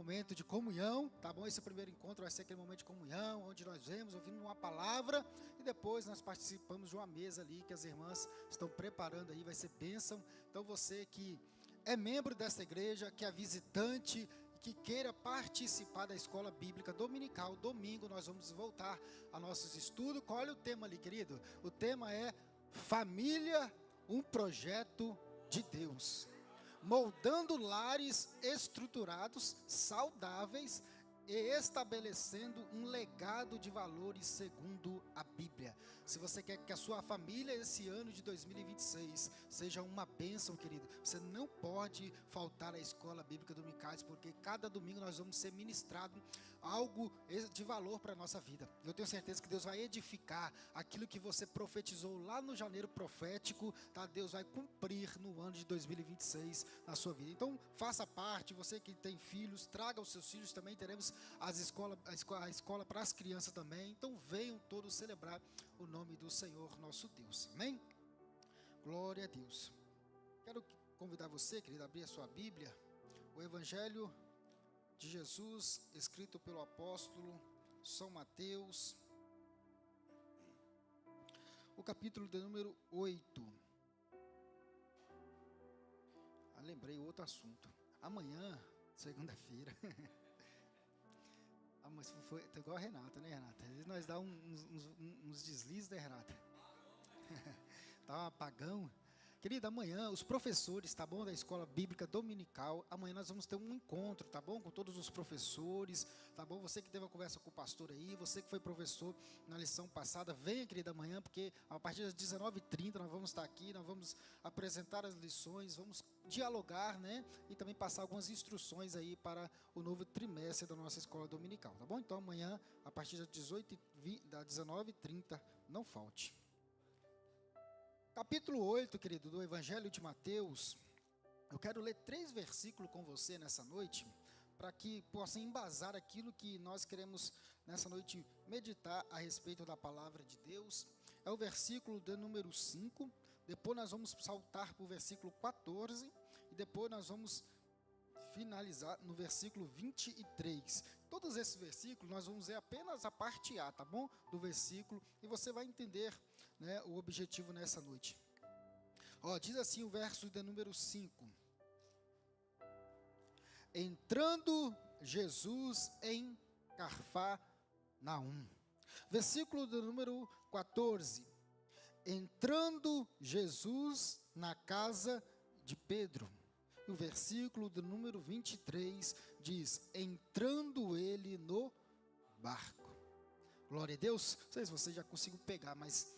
momento de comunhão, tá bom? Esse primeiro encontro vai ser aquele momento de comunhão, onde nós vemos, ouvindo uma palavra, e depois nós participamos de uma mesa ali, que as irmãs estão preparando aí, vai ser bênção. Então você que é membro dessa igreja, que é visitante, que queira participar da escola bíblica dominical, domingo nós vamos voltar a nossos estudos. Qual é o tema ali, querido? O tema é Família, um projeto de Deus. Moldando lares estruturados, saudáveis e estabelecendo um legado de valores segundo a Bíblia. Se você quer que a sua família esse ano de 2026 seja uma bênção, querido, você não pode faltar à escola bíblica dominicais, porque cada domingo nós vamos ser ministrado algo de valor para a nossa vida. Eu tenho certeza que Deus vai edificar aquilo que você profetizou lá no janeiro profético, tá? Deus vai cumprir no ano de 2026 na sua vida. Então faça parte, você que tem filhos, traga os seus filhos também, teremos a escola para as crianças também. Então venham todos celebrar o nome do Senhor nosso Deus, amém? Glória a Deus. Quero convidar você, querido, a abrir a sua Bíblia, o Evangelho de Jesus, escrito pelo apóstolo São Mateus, o capítulo de número 8. Lembrei outro assunto. Amanhã, segunda-feira, mas foi igual a Renata, né, Renata? Às vezes nós dá uns deslizes, né, Renata? Tá um apagão. Querida, amanhã os professores, tá bom, da escola bíblica dominical, amanhã nós vamos ter um encontro, tá bom, com todos os professores, tá bom? Você que teve uma conversa com o pastor aí, você que foi professor na lição passada, venha, querida, amanhã, porque a partir das 19h30 nós vamos estar aqui, nós vamos apresentar as lições, vamos dialogar, né, e também passar algumas instruções aí para o novo trimestre da nossa escola dominical, tá bom? Então amanhã, a partir das 19h30, não falte. Capítulo 8, querido, do Evangelho de Mateus. Eu quero ler 3 versículos com você nessa noite, para que possa embasar aquilo que nós queremos nessa noite meditar a respeito da palavra de Deus. É o versículo de número 5, depois nós vamos saltar para o versículo 14, e depois nós vamos finalizar no versículo 23. Todos esses versículos nós vamos ver apenas a parte A, tá bom? Do versículo, e você vai entender, né, o objetivo nessa noite. Diz assim o verso de número 5. Entrando Jesus em Cafarnaum. Versículo de número 14. Entrando Jesus na casa de Pedro. E o versículo do número 23 diz, entrando ele no barco. Glória a Deus. Não sei se você já conseguiu pegar, mas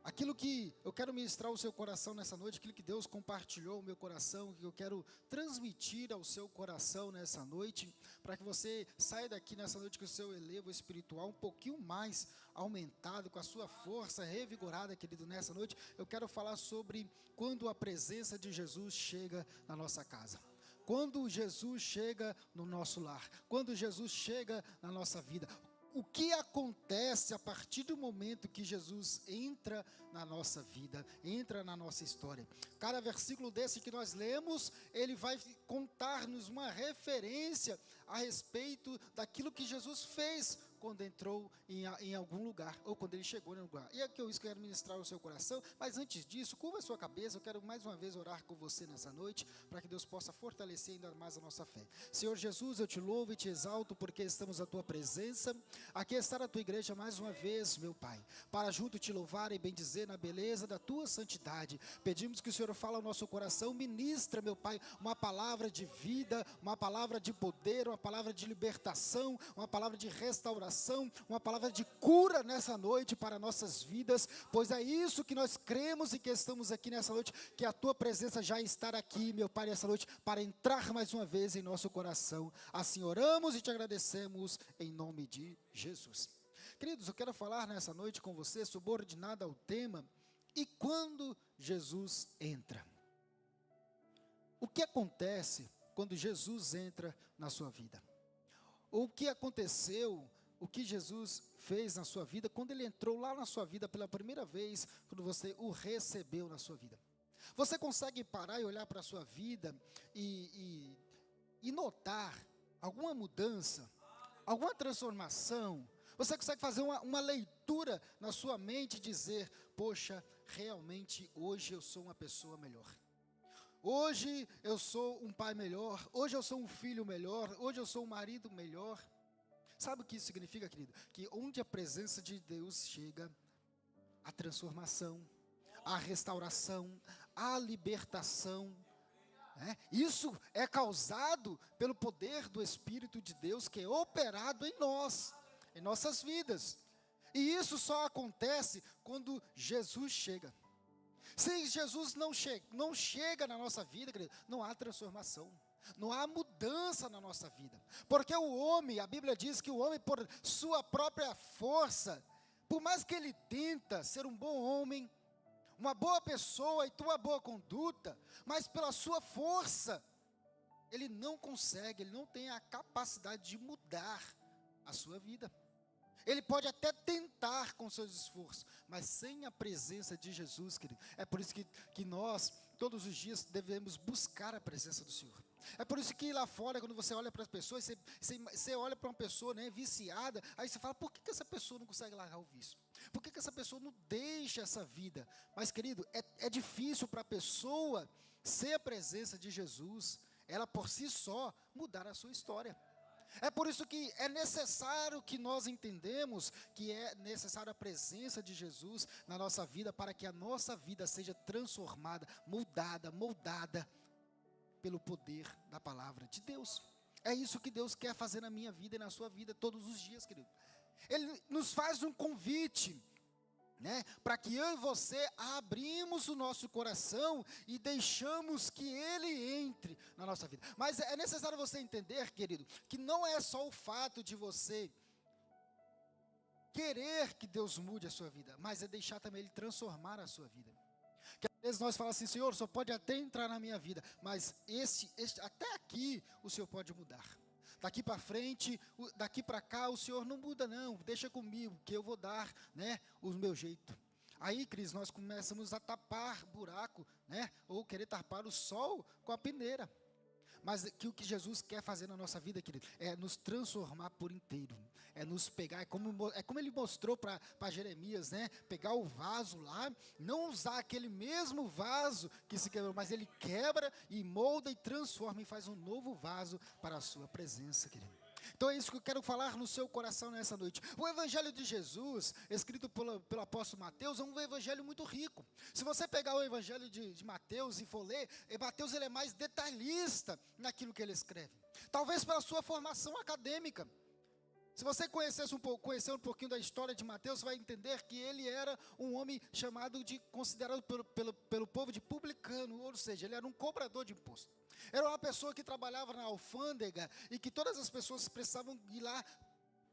aquilo que eu quero ministrar ao seu coração nessa noite, aquilo que Deus compartilhou ao meu coração, que eu quero transmitir ao seu coração nessa noite, para que você saia daqui nessa noite com o seu elevo espiritual um pouquinho mais aumentado, com a sua força revigorada, querido, nessa noite. Eu quero falar sobre quando a presença de Jesus chega na nossa casa. Quando Jesus chega no nosso lar, quando Jesus chega na nossa vida. O que acontece a partir do momento que Jesus entra na nossa vida, entra na nossa história? Cada versículo desse que nós lemos, ele vai contar-nos uma referência a respeito daquilo que Jesus fez quando entrou em algum lugar, ou quando ele chegou em algum lugar. E é que eu quero ministrar ao seu coração, mas antes disso, curva a sua cabeça, eu quero mais uma vez orar com você nessa noite, para que Deus possa fortalecer ainda mais a nossa fé. Senhor Jesus, eu te louvo e te exalto, porque estamos à tua presença. Aqui está a tua igreja mais uma vez, meu Pai, para junto te louvar e bendizer na beleza da tua santidade. Pedimos que o Senhor fale ao nosso coração, ministra, meu Pai, uma palavra de vida, uma palavra de poder, uma palavra de libertação, uma palavra de restauração, uma palavra de cura nessa noite para nossas vidas, pois é isso que nós cremos e que estamos aqui nessa noite, que a tua presença já está aqui, meu Pai, nessa noite, para entrar mais uma vez em nosso coração. Assim oramos e te agradecemos em nome de Jesus. Queridos, eu quero falar nessa noite com você, subordinado ao tema, e quando Jesus entra? O que acontece quando Jesus entra na sua vida? Ou o que aconteceu, o que Jesus fez na sua vida, quando ele entrou lá na sua vida pela primeira vez, quando você o recebeu na sua vida? Você consegue parar e olhar para a sua vida e notar alguma mudança, alguma transformação? Você consegue fazer uma leitura na sua mente e dizer: poxa, realmente hoje eu sou uma pessoa melhor. Hoje eu sou um pai melhor, hoje eu sou um filho melhor, hoje eu sou um marido melhor. Sabe o que isso significa, querido? Que onde a presença de Deus chega, a transformação, a restauração, a libertação, né? Isso é causado pelo poder do Espírito de Deus que é operado em nós, em nossas vidas. E isso só acontece quando Jesus chega. Se Jesus não chega na nossa vida, querido, não há transformação, não há mudança na nossa vida. Porque o homem, a Bíblia diz que o homem por sua própria força, por mais que ele tenta ser um bom homem, uma boa pessoa e ter uma boa conduta, mas pela sua força, ele não consegue, ele não tem a capacidade de mudar a sua vida. Ele pode até tentar com seus esforços, mas sem a presença de Jesus, querido. É por isso que nós, todos os dias, devemos buscar a presença do Senhor. É por isso que lá fora, quando você olha para as pessoas, você olha para uma pessoa, né, viciada, aí você fala: por que essa pessoa não consegue largar o vício? Por que essa pessoa não deixa essa vida? Mas, querido, é difícil para a pessoa, sem a presença de Jesus, ela por si só, mudar a sua história. É por isso que é necessário que nós entendemos que é necessária a presença de Jesus na nossa vida, para que a nossa vida seja transformada, moldada pelo poder da palavra de Deus. É isso que Deus quer fazer na minha vida e na sua vida todos os dias, querido. Ele nos faz um convite, né, para que eu e você abrimos o nosso coração e deixamos que Ele entre na nossa vida. Mas é necessário você entender, querido, que não é só o fato de você querer que Deus mude a sua vida, mas é deixar também Ele transformar a sua vida. Que às vezes nós falamos assim: Senhor, o Senhor pode até entrar na minha vida, mas até aqui o Senhor pode mudar. Daqui para frente, daqui para cá, o Senhor não muda não, deixa comigo, que eu vou dar, né, o meu jeito. Aí, Cris, nós começamos a tapar buraco, né, ou querer tapar o sol com a peneira. Mas que o que Jesus quer fazer na nossa vida, querido, é nos transformar por inteiro, é nos pegar, é como ele mostrou para Jeremias, né, pegar o vaso lá, não usar aquele mesmo vaso que se quebrou, mas ele quebra e molda e transforma e faz um novo vaso para a sua presença, querido. Então é isso que eu quero falar no seu coração nessa noite. O Evangelho de Jesus, escrito pelo apóstolo Mateus, é um evangelho muito rico. Se você pegar o Evangelho de Mateus e for ler, Mateus ele é mais detalhista naquilo que ele escreve. Talvez pela sua formação acadêmica. Se você conhecer um pouquinho da história de Mateus, você vai entender que ele era um homem considerado pelo povo de publicano, ou seja, ele era um cobrador de imposto. Era uma pessoa que trabalhava na alfândega e que todas as pessoas precisavam ir lá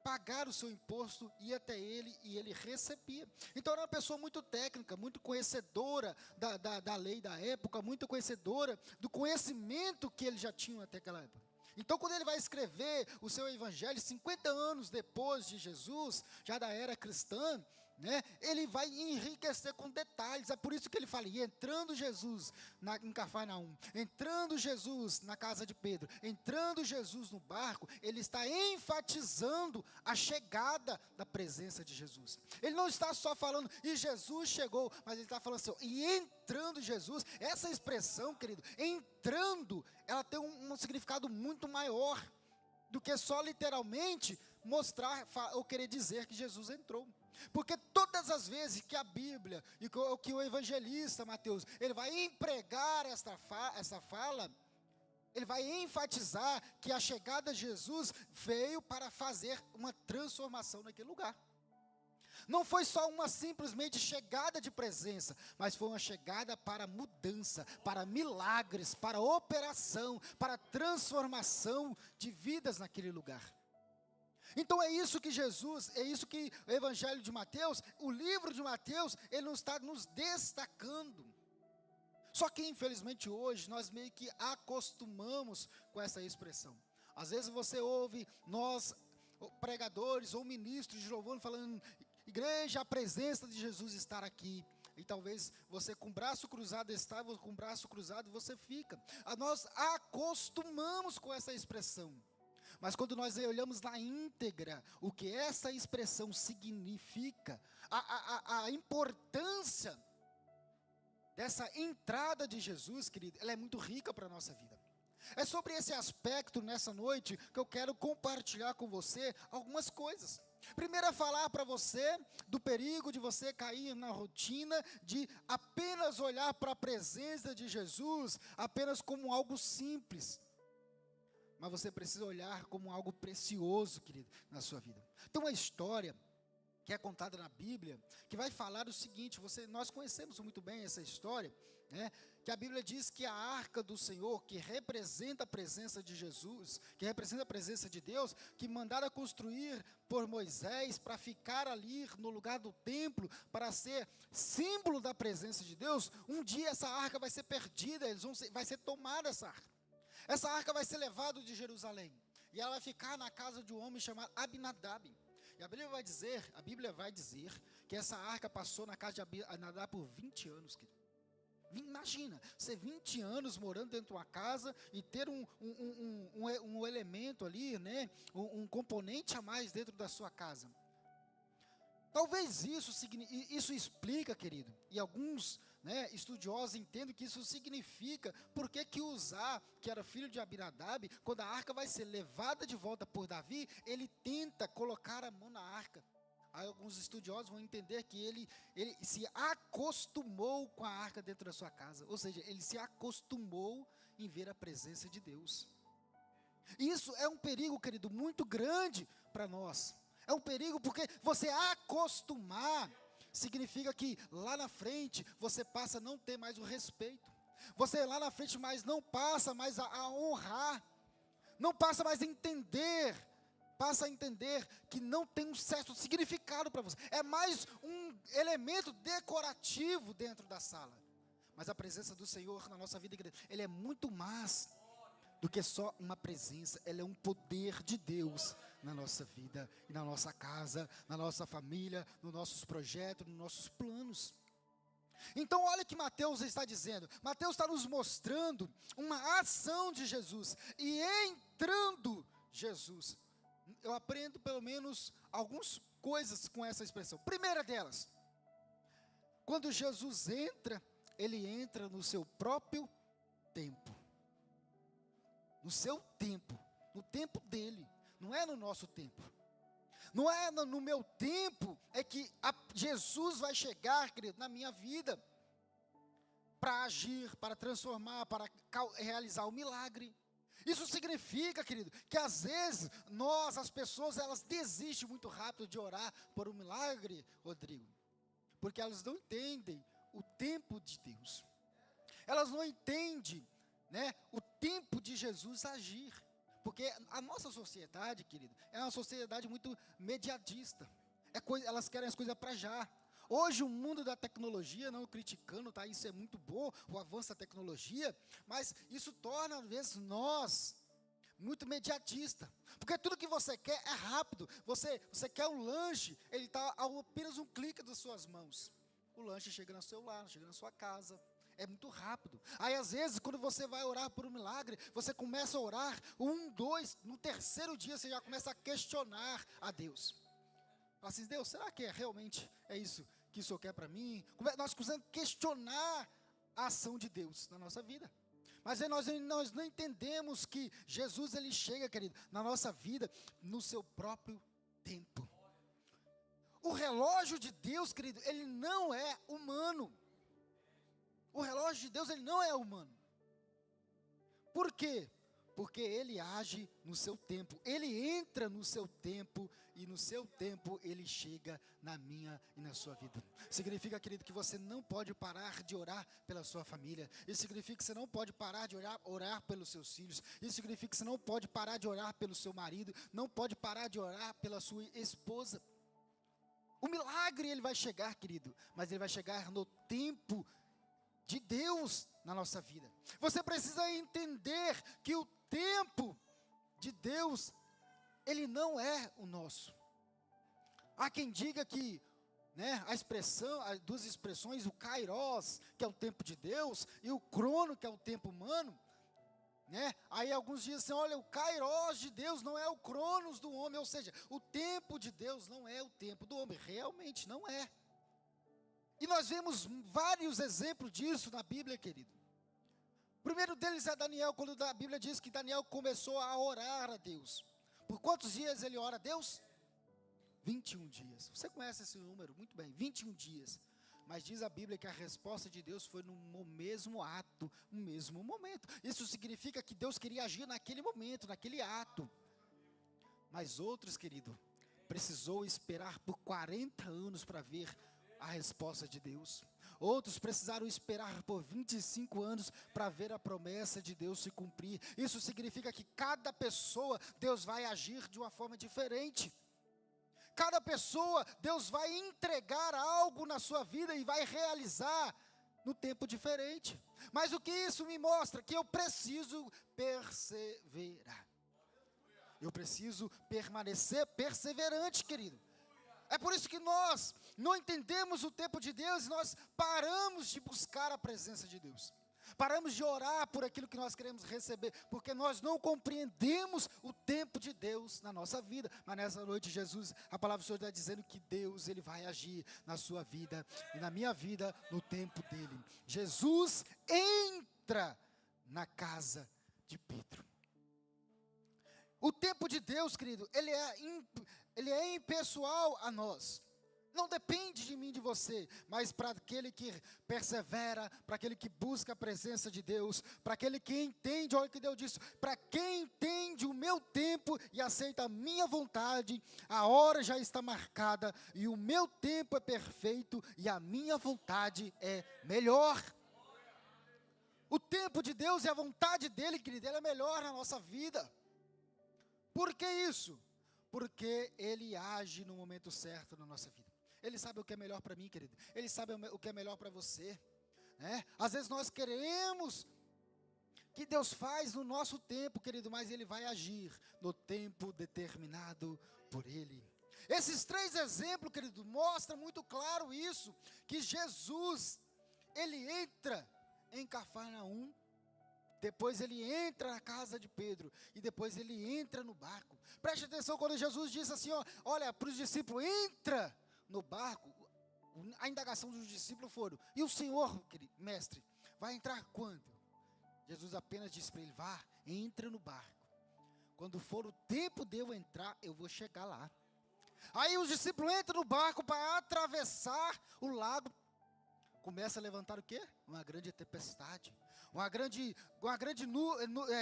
pagar o seu imposto, ia até ele e ele recebia. Então era uma pessoa muito técnica, muito conhecedora da lei da época, muito conhecedora do conhecimento que ele já tinha até aquela época. Então, quando ele vai escrever o seu evangelho, 50 anos depois de Jesus, já da era cristã, né, ele vai enriquecer com detalhes. É por isso que ele fala: e entrando Jesus em Cafarnaum, entrando Jesus na casa de Pedro, entrando Jesus no barco, ele está enfatizando a chegada da presença de Jesus. Ele não está só falando, e Jesus chegou, mas ele está falando assim, e entrando Jesus. Essa expressão, querido, entrando, ela tem um significado muito maior do que só literalmente mostrar ou querer dizer que Jesus entrou. Porque todas as vezes que a Bíblia e que o evangelista Mateus, ele vai empregar essa fala, ele vai enfatizar que a chegada de Jesus veio para fazer uma transformação naquele lugar. Não foi só uma simplesmente chegada de presença, mas foi uma chegada para mudança, para milagres, para operação, para transformação de vidas naquele lugar. Então é isso que Jesus, é isso que o Evangelho de Mateus, o livro de Mateus, ele não está nos destacando. Só que infelizmente hoje nós meio que acostumamos com essa expressão. Às vezes você ouve nós, pregadores ou ministros de louvor falando: igreja, a presença de Jesus está aqui. E talvez você com o braço cruzado estava, com o braço cruzado você fica. Nós acostumamos com essa expressão. Mas quando nós olhamos na íntegra o que essa expressão significa, a importância dessa entrada de Jesus, querido, ela é muito rica para a nossa vida. É sobre esse aspecto nessa noite que eu quero compartilhar com você algumas coisas. Primeiro é falar para você do perigo de você cair na rotina de apenas olhar para a presença de Jesus apenas como algo simples. Mas você precisa olhar como algo precioso, querido, na sua vida. Tem uma história que é contada na Bíblia, que vai falar o seguinte, nós conhecemos muito bem essa história, né? Que a Bíblia diz que a arca do Senhor, que representa a presença de Jesus, que representa a presença de Deus, que mandaram construir por Moisés, para ficar ali no lugar do templo, para ser símbolo da presença de Deus, um dia essa arca vai ser perdida, vai ser tomada essa arca. Essa arca vai ser levada de Jerusalém, e ela vai ficar na casa de um homem chamado Abinadab. E a Bíblia vai dizer que essa arca passou na casa de Abinadab por 20 anos, querido. Imagina, ser 20 anos morando dentro de uma casa e ter um elemento ali, né, um componente a mais dentro da sua casa. Talvez isso explica, querido, e alguns, né, estudiosos entendem que isso significa porque que Uzá, que era filho de Abinadab, quando a arca vai ser levada de volta por Davi, ele tenta colocar a mão na arca. Aí alguns estudiosos vão entender que ele se acostumou com a arca dentro da sua casa, ou seja, ele se acostumou em ver a presença de Deus. Isso é um perigo, querido, muito grande para nós. É um perigo porque você acostumar significa que lá na frente você passa a não ter mais o respeito. Você lá na frente não passa mais a honrar. Não passa mais a entender. Passa a entender que não tem um certo significado para você. É mais um elemento decorativo dentro da sala. Mas a presença do Senhor na nossa vida, ele é muito mais do que só uma presença. Ele é um poder de Deus na nossa vida, e na nossa casa, na nossa família, nos nossos projetos, nos nossos planos. Então olha o que Mateus está dizendo. Mateus está nos mostrando uma ação de Jesus, e entrando Jesus, eu aprendo pelo menos algumas coisas com essa expressão. Primeira delas, quando Jesus entra, ele entra no seu próprio tempo. No seu tempo, no tempo dele, não é no nosso tempo. Não é no meu tempo, é que Jesus vai chegar, querido, na minha vida, para agir, para transformar, para realizar o milagre. Isso significa, querido, que às vezes as pessoas, elas desistem muito rápido de orar por um milagre, Rodrigo, porque elas não entendem o tempo de Deus. Elas não entendem, né, o tempo de Jesus agir. Porque a nossa sociedade, querido, é uma sociedade muito mediatista. Elas querem as coisas para já. Hoje o mundo da tecnologia, não criticando, tá? Isso é muito bom, o avanço da tecnologia, mas isso torna, às vezes, nós muito mediatista. Porque tudo que você quer é rápido. Você quer um lanche, ele está a apenas um clique das suas mãos. O lanche chega no seu lar, chega na sua casa. É muito rápido. Aí às vezes, quando você vai orar por um milagre, você começa a orar, 1, 2, no terceiro dia você já começa a questionar a Deus. Fala assim, Deus, será que realmente é isso que o Senhor quer para mim? Nós começamos a questionar a ação de Deus na nossa vida. Mas aí nós não entendemos que Jesus, ele chega, querido, na nossa vida, no seu próprio tempo. O relógio de Deus, querido, ele não é humano. O relógio de Deus, ele não é humano. Por quê? Porque ele age no seu tempo. Ele entra no seu tempo, e no seu tempo ele chega na minha e na sua vida. Significa, querido, que você não pode parar de orar pela sua família. Isso significa que você não pode parar de orar pelos seus filhos. Isso significa que você não pode parar de orar pelo seu marido. Não pode parar de orar pela sua esposa. O milagre, ele vai chegar, querido, mas ele vai chegar no tempo de Deus na nossa vida. Você precisa entender que o tempo de Deus, ele não é o nosso. Há quem diga que, né, as duas expressões, o kairos, que é o tempo de Deus, e o crono, que é o tempo humano, né? Aí alguns dizem assim, olha, o Kairos de Deus não é o Cronos do homem, ou seja, o tempo de Deus não é o tempo do homem, realmente não é. E nós vemos vários exemplos disso na Bíblia, querido. O primeiro deles é Daniel, quando a Bíblia diz que Daniel começou a orar a Deus. Por quantos dias ele ora a Deus? 21 dias. Você conhece esse número? Muito bem, 21 dias. Mas diz a Bíblia que a resposta de Deus foi no mesmo ato, no mesmo momento. Isso significa que Deus queria agir naquele momento, naquele ato. Mas outros, querido, precisou esperar por 40 anos para ver a resposta de Deus. Outros precisaram esperar por 25 anos para ver a promessa de Deus se cumprir. Isso significa que cada pessoa, Deus vai agir de uma forma diferente. Cada pessoa, Deus vai entregar algo na sua vida e vai realizar no tempo diferente. Mas o que isso me mostra? Que eu preciso perseverar. Eu preciso permanecer perseverante, querido. É por isso que nós não entendemos o tempo de Deus e nós paramos de buscar a presença de Deus. Paramos de orar por aquilo que nós queremos receber, porque nós não compreendemos o tempo de Deus na nossa vida. Mas nessa noite, Jesus, a palavra do Senhor está dizendo que Deus, Ele vai agir na sua vida e na minha vida no tempo dEle. Jesus entra na casa de Pedro. O tempo de Deus, querido, ele é impessoal a nós. Não depende de mim, de você, mas para aquele que persevera, para aquele que busca a presença de Deus, para aquele que entende, olha o que Deus disse, para quem entende o meu tempo e aceita a minha vontade, a hora já está marcada e o meu tempo é perfeito e a minha vontade é melhor. O tempo de Deus e a vontade dEle, querido, ela é melhor na nossa vida. Por que isso? Porque Ele age no momento certo na nossa vida. Ele sabe o que é melhor para mim, querido. Ele sabe o que é melhor para você, né? Às vezes nós queremos que Deus faz no nosso tempo, querido, mas Ele vai agir no tempo determinado por Ele. Esses 3 exemplos, querido, mostram muito claro isso, que Jesus, Ele entra em Cafarnaum, depois Ele entra na casa de Pedro, e depois Ele entra no barco. Preste atenção quando Jesus diz assim, olha, para os discípulos, entra no barco. A indagação dos discípulos foram, e o Senhor, querido, mestre, vai entrar quando? Jesus apenas disse para ele, vá, entra no barco. Quando for o tempo de eu entrar, eu vou chegar lá. Aí os discípulos entram no barco para atravessar o lago. Começa a levantar o quê? Uma grande tempestade. Uma grande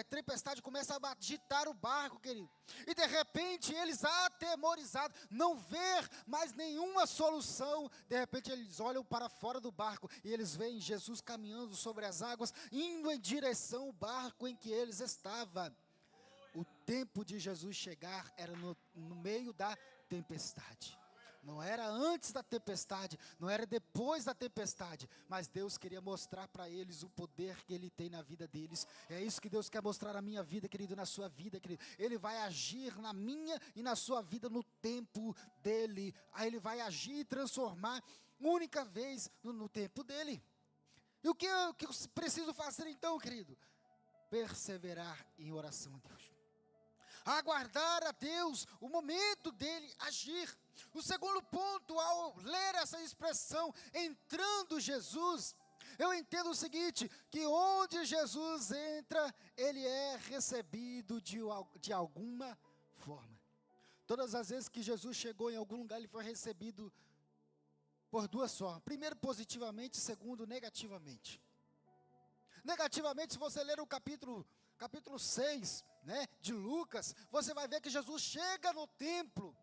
tempestade começa a agitar o barco, querido. E de repente eles atemorizados, não ver mais nenhuma solução. De repente eles olham para fora do barco e eles veem Jesus caminhando sobre as águas, indo em direção ao barco em que eles estavam. O tempo de Jesus chegar era no meio da tempestade. Não era antes da tempestade, não era depois da tempestade, mas Deus queria mostrar para eles o poder que Ele tem na vida deles. É isso que Deus quer mostrar na minha vida, querido, na sua vida, querido. Ele vai agir na minha e na sua vida no tempo dEle. Aí Ele vai agir e transformar única vez no tempo dEle. E o que eu preciso fazer então, querido? Perseverar em oração a Deus. Aguardar a Deus, o momento dEle agir. O segundo ponto, ao ler essa expressão, entrando Jesus, eu entendo o seguinte, que onde Jesus entra, Ele é recebido de alguma forma. Todas as vezes que Jesus chegou em algum lugar, Ele foi recebido por 2 formas. Primeiro, positivamente, segundo, negativamente. Negativamente, se você ler o capítulo 6, né, de Lucas, você vai ver que Jesus chega no templo.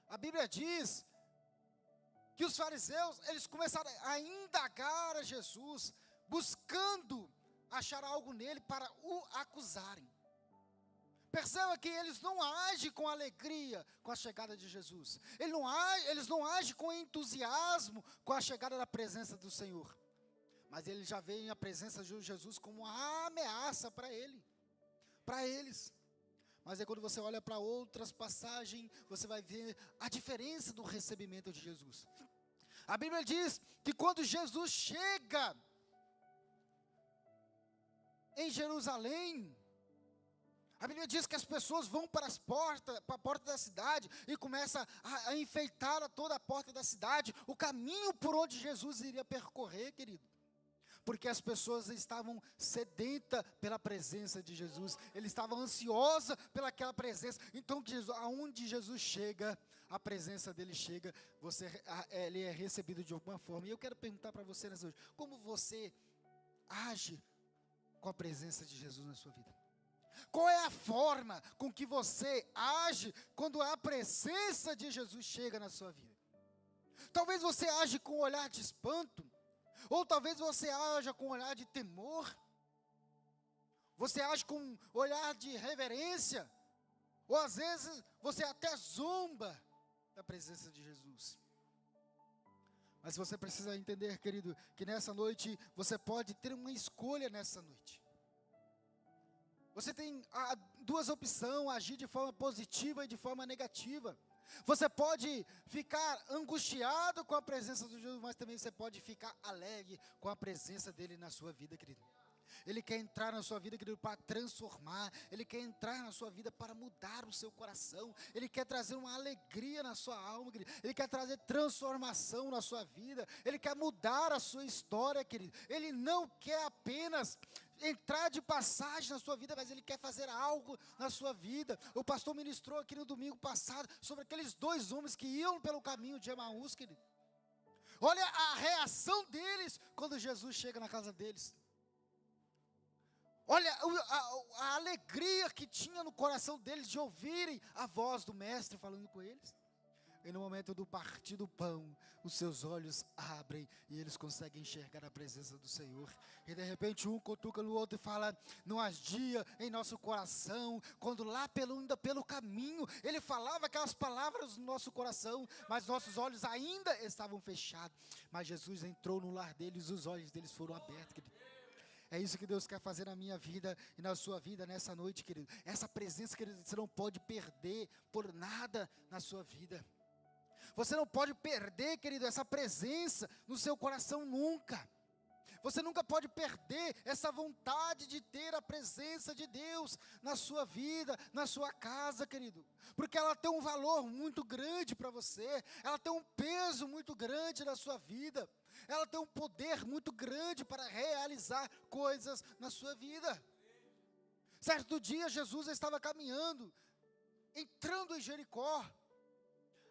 A Bíblia diz que os fariseus, eles começaram a indagar a Jesus, buscando achar algo nele para o acusarem. Perceba que eles não agem com alegria com a chegada de Jesus. Eles não agem com entusiasmo com a chegada da presença do Senhor. Mas eles já veem a presença de Jesus como uma ameaça para eles. Mas aí quando você olha para outras passagens, você vai ver a diferença do recebimento de Jesus. A Bíblia diz que quando Jesus chega em Jerusalém, A Bíblia diz que as pessoas vão para a porta da cidade e começam a enfeitar toda a porta da cidade, o caminho por onde Jesus iria percorrer, querido. Porque as pessoas estavam sedentas pela presença de Jesus, eles estavam ansiosas pelaquela presença. Então, aonde Jesus chega, a presença dele chega, ele é recebido de alguma forma. E eu quero perguntar para você nessa noite, como você age com a presença de Jesus na sua vida? Qual é a forma com que você age quando a presença de Jesus chega na sua vida? Talvez você age com um olhar de espanto, ou talvez você haja com um olhar de temor, você age com um olhar de reverência, ou às vezes você até zomba da presença de Jesus. Mas você precisa entender, querido, que nessa noite você pode ter uma escolha nessa noite. Você tem duas opções, agir de forma positiva e de forma negativa. Você pode ficar angustiado com a presença de Jesus, mas também você pode ficar alegre com a presença dele na sua vida, querido. Ele quer entrar na sua vida, querido, para transformar. Ele quer entrar na sua vida para mudar o seu coração. Ele quer trazer uma alegria na sua alma, querido. Ele quer trazer transformação na sua vida. Ele quer mudar a sua história, querido. Ele não quer apenas entrar de passagem na sua vida, mas ele quer fazer algo na sua vida. O pastor ministrou aqui no domingo passado sobre aqueles dois homens que iam pelo caminho de Emaús, querido. Olha a reação deles quando Jesus chega na casa deles. Olha a alegria que tinha no coração deles de ouvirem a voz do mestre falando com eles. E no momento do partir do pão, os seus olhos abrem e eles conseguem enxergar a presença do Senhor. E de repente um cutuca no outro e fala, não agia em nosso coração, quando lá ainda pelo caminho, ele falava aquelas palavras no nosso coração, mas nossos olhos ainda estavam fechados. Mas Jesus entrou no lar deles e os olhos deles foram abertos, querido. É isso que Deus quer fazer na minha vida e na sua vida nessa noite, querido. Essa presença, querido, você não pode perder por nada na sua vida. Você não pode perder, querido, essa presença no seu coração nunca. Você nunca pode perder essa vontade de ter a presença de Deus na sua vida, na sua casa, querido. Porque ela tem um valor muito grande para você. Ela tem um peso muito grande na sua vida. Ela tem um poder muito grande para realizar coisas na sua vida. Certo dia, Jesus estava caminhando, entrando em Jericó.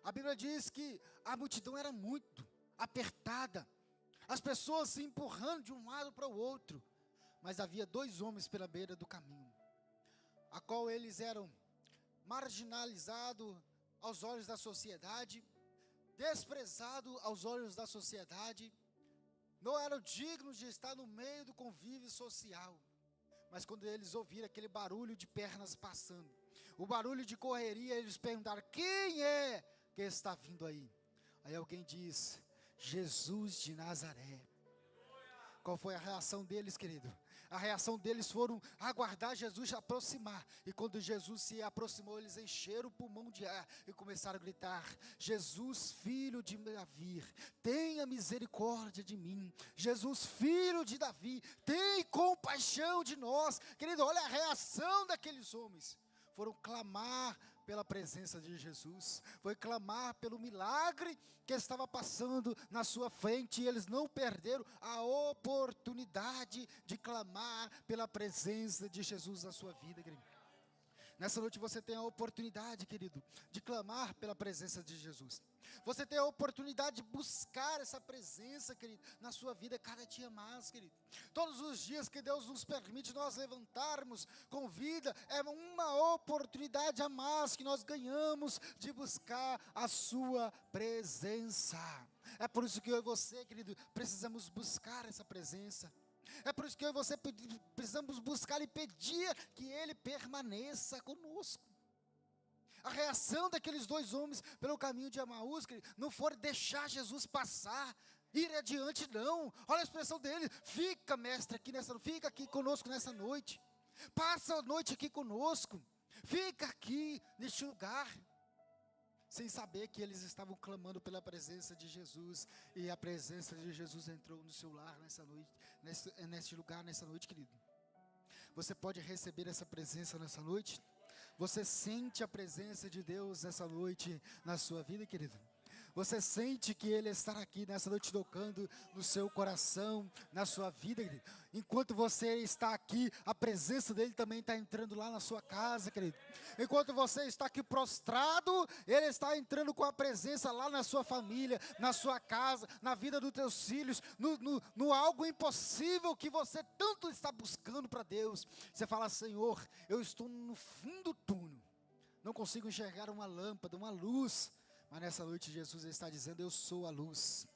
A Bíblia diz que a multidão era muito apertada. As pessoas se empurrando de um lado para o outro. Mas havia dois homens pela beira do caminho, a qual eles eram marginalizados aos olhos da sociedade, desprezados aos olhos da sociedade, não eram dignos de estar no meio do convívio social. Mas quando eles ouviram aquele barulho de pernas passando, o barulho de correria, eles perguntaram, quem é que está vindo aí? Aí alguém diz, Jesus de Nazaré. Qual foi a reação deles, querido? A reação deles foram aguardar Jesus se aproximar. E quando Jesus se aproximou, eles encheram o pulmão de ar e começaram a gritar, Jesus, filho de Davi, tenha misericórdia de mim. Jesus, filho de Davi, tem compaixão de nós. Querido, olha a reação daqueles homens. Foram clamar pela presença de Jesus, foi clamar pelo milagre que estava passando na sua frente, e eles não perderam a oportunidade de clamar pela presença de Jesus na sua vida, querido. Nessa noite você tem a oportunidade, querido, de clamar pela presença de Jesus. Você tem a oportunidade de buscar essa presença, querido, na sua vida cada dia mais, querido. Todos os dias que Deus nos permite nós levantarmos com vida, é uma oportunidade a mais que nós ganhamos de buscar a sua presença. É por isso que eu e você, querido, precisamos buscar essa presença. É por isso que eu e você precisamos buscar e pedir que Ele permaneça conosco. A reação daqueles dois homens pelo caminho de Emaús, não foi deixar Jesus passar, ir adiante não. Olha a expressão dele, fica mestre fica aqui conosco nessa noite. Passa a noite aqui conosco, fica aqui neste lugar. Sem saber que eles estavam clamando pela presença de Jesus, e a presença de Jesus entrou no seu lar nessa noite, nesse lugar, nessa noite, querido. Você pode receber essa presença nessa noite? Você sente a presença de Deus nessa noite na sua vida, querido? Você sente que Ele está aqui nessa noite tocando no seu coração, na sua vida, querido? Enquanto você está aqui, a presença dEle também está entrando lá na sua casa, querido. Enquanto você está aqui prostrado, Ele está entrando com a presença lá na sua família, na sua casa, na vida dos teus filhos, no algo impossível que você tanto está buscando para Deus. Você fala: Senhor, eu estou no fim do túnel, não consigo enxergar uma lâmpada, uma luz. Mas nessa noite Jesus está dizendo: eu sou a luz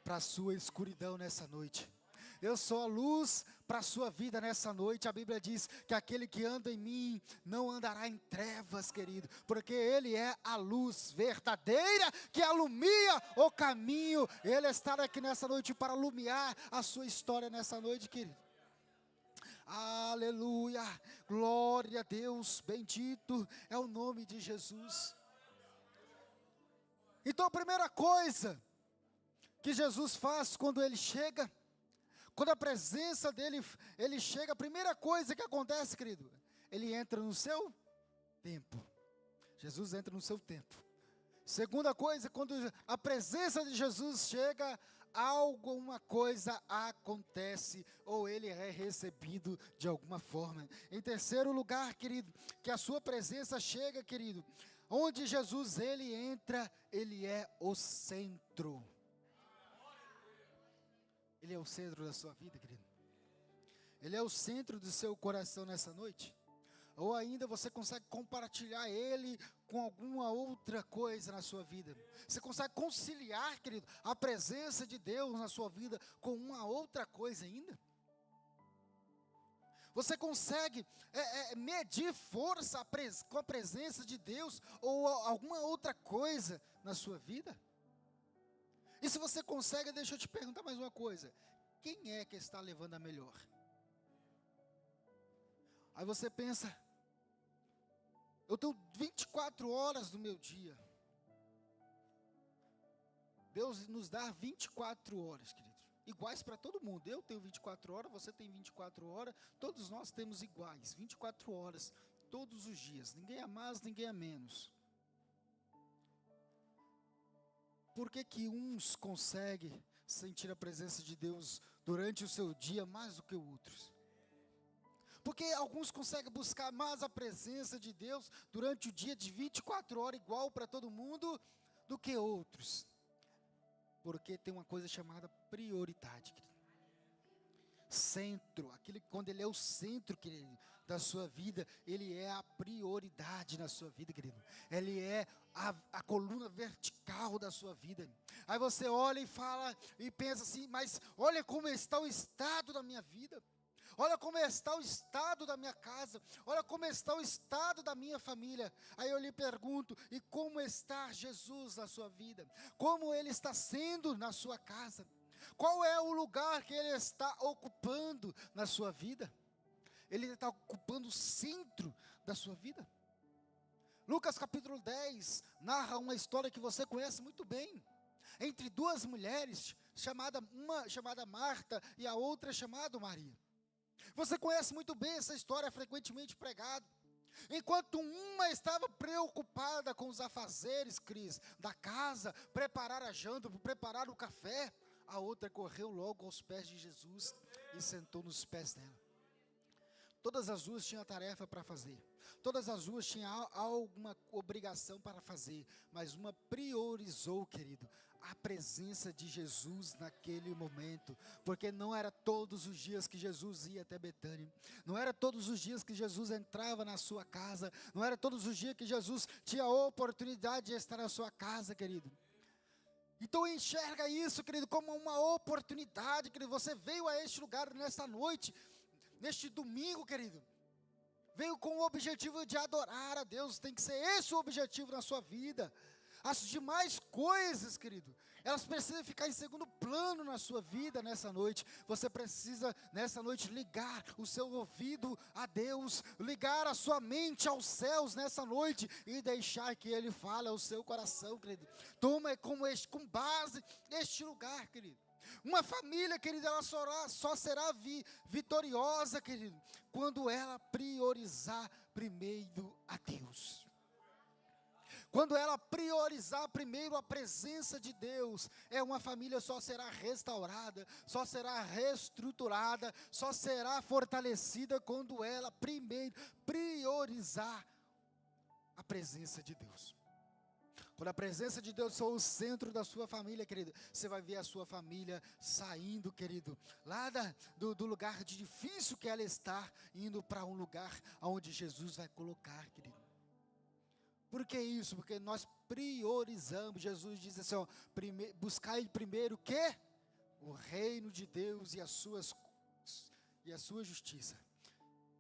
para a sua escuridão nessa noite. Eu sou a luz para a sua vida nessa noite. A Bíblia diz que aquele que anda em mim não andará em trevas, querido, porque Ele é a luz verdadeira que alumia o caminho. Ele está aqui nessa noite para iluminar a sua história nessa noite, querido. Aleluia, glória a Deus, bendito é o nome de Jesus. Então a primeira coisa que Jesus faz quando Ele chega, quando a presença dEle, Ele chega, a primeira coisa que acontece, querido, Ele entra no seu tempo. Jesus entra no seu tempo. Segunda coisa, quando a presença de Jesus chega, alguma coisa acontece, ou Ele é recebido de alguma forma. Em terceiro lugar, querido, que a sua presença chega, querido, onde Jesus Ele entra, Ele é o centro. Ele é o centro da sua vida, querido. Ele é o centro do seu coração nessa noite. Ou ainda você consegue compartilhar Ele com alguma outra coisa na sua vida. Você consegue conciliar, querido, a presença de Deus na sua vida com uma outra coisa ainda? Você consegue medir força com a presença de Deus ou alguma outra coisa na sua vida? E se você consegue, deixa eu te perguntar mais uma coisa. Quem é que está levando a melhor? Aí você pensa: eu tenho 24 horas do meu dia. Deus nos dá 24 horas, querido, iguais para todo mundo. Eu tenho 24 horas, você tem 24 horas, todos nós temos iguais, 24 horas, todos os dias, ninguém a mais, ninguém a menos. Por que que uns conseguem sentir a presença de Deus durante o seu dia mais do que outros? Porque alguns conseguem buscar mais a presença de Deus durante o dia de 24 horas, igual para todo mundo, do que outros. Porque tem uma coisa chamada prioridade, querido. Centro, quando Ele é o centro, querido, da sua vida, Ele é a prioridade na sua vida, querido. Ele é a coluna vertical da sua vida. Aí você olha e fala e pensa assim: mas olha como está o estado da minha vida. Olha como está o estado da minha casa. Olha como está o estado da minha família. Aí eu lhe pergunto: e como está Jesus na sua vida? Como Ele está sendo na sua casa? Qual é o lugar que Ele está ocupando na sua vida? Ele está ocupando o centro da sua vida? Lucas capítulo 10 narra uma história que você conhece muito bem. Entre duas mulheres, uma chamada Marta e a outra chamada Maria. Você conhece muito bem essa história, frequentemente pregada. Enquanto uma estava preocupada com os afazeres, Cris, da casa, preparar a janta, preparar o café, a outra correu logo aos pés de Jesus e sentou nos pés dela. Todas as duas tinham tarefa para fazer. Todas as duas tinham alguma obrigação para fazer. Mas uma priorizou, querido, a presença de Jesus naquele momento. Porque não era todos os dias que Jesus ia até Betânia. Não era todos os dias que Jesus entrava na sua casa. Não era todos os dias que Jesus tinha a oportunidade de estar na sua casa, querido. Então enxerga isso, querido, como uma oportunidade, querido. Você veio a este lugar nesta noite, neste domingo, querido, veio com o objetivo de adorar a Deus. Tem que ser esse o objetivo na sua vida. As demais coisas, querido, elas precisam ficar em segundo plano na sua vida nessa noite. Você precisa, nessa noite, ligar o seu ouvido a Deus, ligar a sua mente aos céus nessa noite e deixar que Ele fale ao seu coração, querido. Toma com base este lugar, querido. Uma família, querido, ela só será vitoriosa, querido, quando ela priorizar primeiro a Deus. Quando ela priorizar primeiro a presença de Deus, uma família só será restaurada, só será reestruturada, só será fortalecida quando ela primeiro priorizar a presença de Deus. Quando a presença de Deus for o centro da sua família, querido, você vai ver a sua família saindo, querido, lá do lugar de difícil que ela está, indo para um lugar onde Jesus vai colocar, querido. Por que isso? Porque nós priorizamos. Jesus diz assim, ó, buscai primeiro o quê? O reino de Deus e a sua justiça.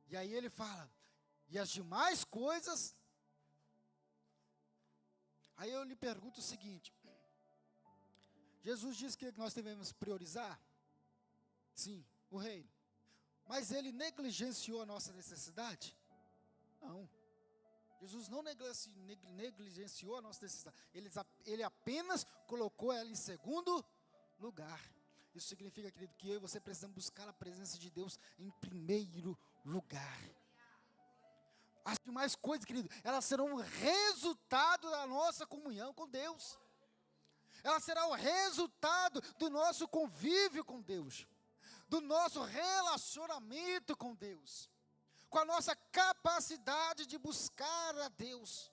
E aí ele fala, e as demais coisas. Aí eu lhe pergunto o seguinte, Jesus diz que nós devemos priorizar? Sim, o reino. Mas ele negligenciou a nossa necessidade? Não. Jesus não negligenciou a nossa necessidade. Ele apenas colocou ela em segundo lugar. Isso significa, querido, que eu e você precisamos buscar a presença de Deus em primeiro lugar. As demais coisas, querido, elas serão o resultado da nossa comunhão com Deus. Elas serão o resultado do nosso convívio com Deus, do nosso relacionamento com Deus, com a nossa capacidade de buscar a Deus.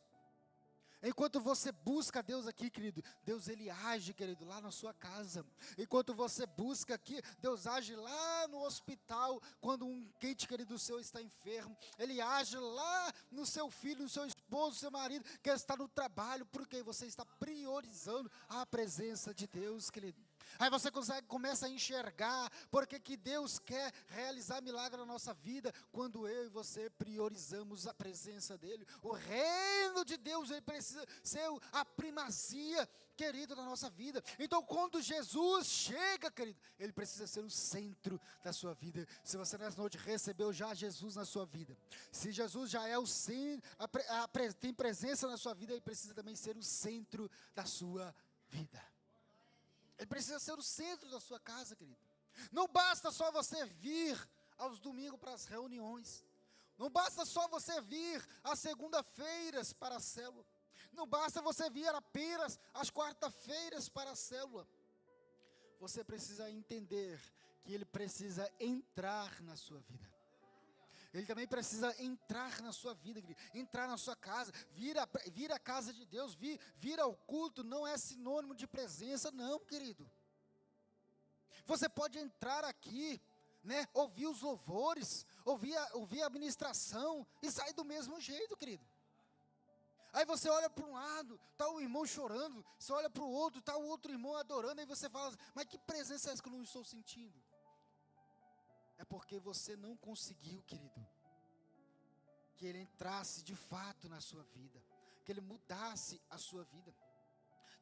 Enquanto você busca a Deus aqui, querido, Deus ele age, querido, lá na sua casa. Enquanto você busca aqui, Deus age lá no hospital, quando um ente querido seu está enfermo. Ele age lá no seu filho, no seu esposo, no seu marido, que está no trabalho, porque você está priorizando a presença de Deus, querido. Aí você começa a enxergar porque que Deus quer realizar milagre na nossa vida, quando eu e você priorizamos a presença dEle. O reino de Deus, ele precisa ser a primazia, querido, da nossa vida. Então quando Jesus chega, querido, ele precisa ser o centro da sua vida. Se você nessa noite recebeu já Jesus na sua vida, se Jesus já é o centro, tem presença na sua vida, ele precisa também ser o centro da sua vida. Ele precisa ser o centro da sua casa, querido. Não basta só você vir aos domingos para as reuniões. Não basta só você vir às segunda-feiras para a célula. Não basta você vir apenas às quarta-feiras para a célula. Você precisa entender que ele precisa entrar na sua vida. Ele também precisa entrar na sua vida, querido, entrar na sua casa, vir à casa de Deus, vir ao culto, não é sinônimo de presença, não, querido. Você pode entrar aqui, né, ouvir os louvores, ouvir a ministração e sair do mesmo jeito, querido. Aí você olha para um lado, está o irmão chorando, você olha para o outro, está o outro irmão adorando, aí você fala, mas que presença é essa que eu não estou sentindo? É porque você não conseguiu, querido, que ele entrasse de fato na sua vida, que ele mudasse a sua vida.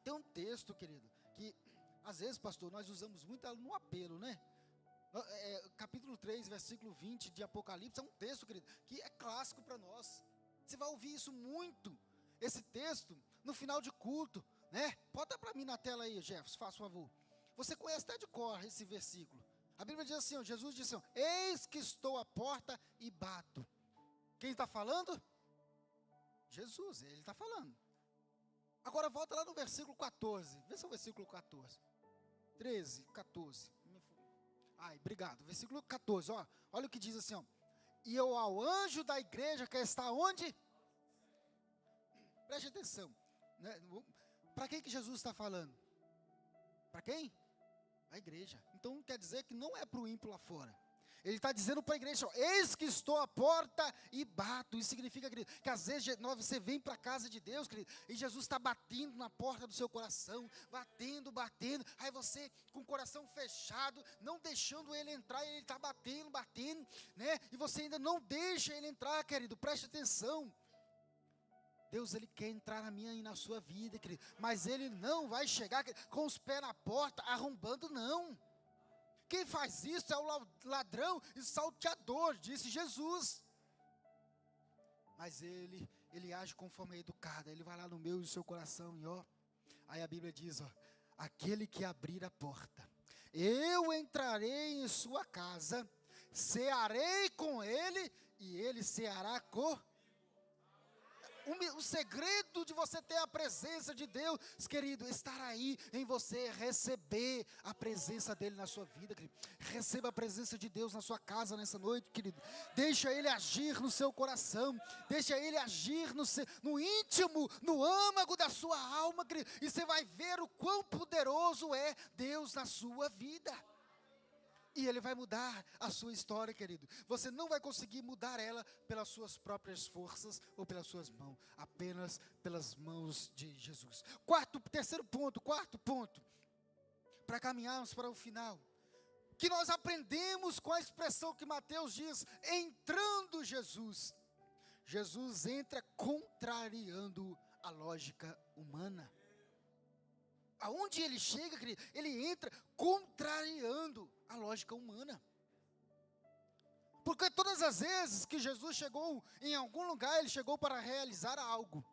Tem um texto, querido, que às vezes, pastor, nós usamos muito no apelo, né? Capítulo 3, versículo 20 de Apocalipse, é um texto, querido, que é clássico para nós. Você vai ouvir isso muito, esse texto, no final de culto, né? Bota para mim na tela aí, Jefferson, faça um favor. Você conhece até de cor esse versículo. A Bíblia diz assim, ó, Jesus disse assim, eis que estou à porta e bato. Quem está falando? Jesus, ele está falando. Agora volta lá no versículo 14, vê se é o versículo 14. 13, 14. Ai, obrigado. Versículo 14, ó, olha o que diz assim, ó. E eu ao anjo da igreja que está onde? Preste atenção, né? Para quem que Jesus está falando? Para quem? A igreja. Então quer dizer que não é para o ímpio lá fora. Ele está dizendo para a igreja, ó, eis que estou à porta e bato. Isso significa, querido, que às vezes você vem para a casa de Deus, querido, e Jesus está batendo na porta do seu coração, batendo, aí você com o coração fechado, não deixando ele entrar, ele está batendo, né, e você ainda não deixa ele entrar, querido, preste atenção. Deus, ele quer entrar na minha e na sua vida, querido, mas ele não vai chegar com os pés na porta, arrombando, não. Quem faz isso é o ladrão e salteador, disse Jesus. Mas ele age conforme é educado, ele vai lá no meu e no seu coração e ó, aí a Bíblia diz, ó, aquele que abrir a porta, eu entrarei em sua casa, cearei com ele e ele ceará comigo. O segredo de você ter a presença de Deus, querido, estar aí em você, receber a presença dele na sua vida, querido. Receba a presença de Deus na sua casa nessa noite, querido. Deixa ele agir no seu coração, deixa ele agir no íntimo, no âmago da sua alma, querido. E você vai ver o quão poderoso é Deus na sua vida. E ele vai mudar a sua história, querido. Você não vai conseguir mudar ela pelas suas próprias forças ou pelas suas mãos, apenas pelas mãos de Jesus. Quarto ponto, para caminharmos para o final, que nós aprendemos com a expressão que Mateus diz, entrando Jesus. Jesus entra contrariando a lógica humana. Aonde ele chega, querido, ele entra contrariando a lógica humana. Porque todas as vezes que Jesus chegou em algum lugar, ele chegou para realizar algo.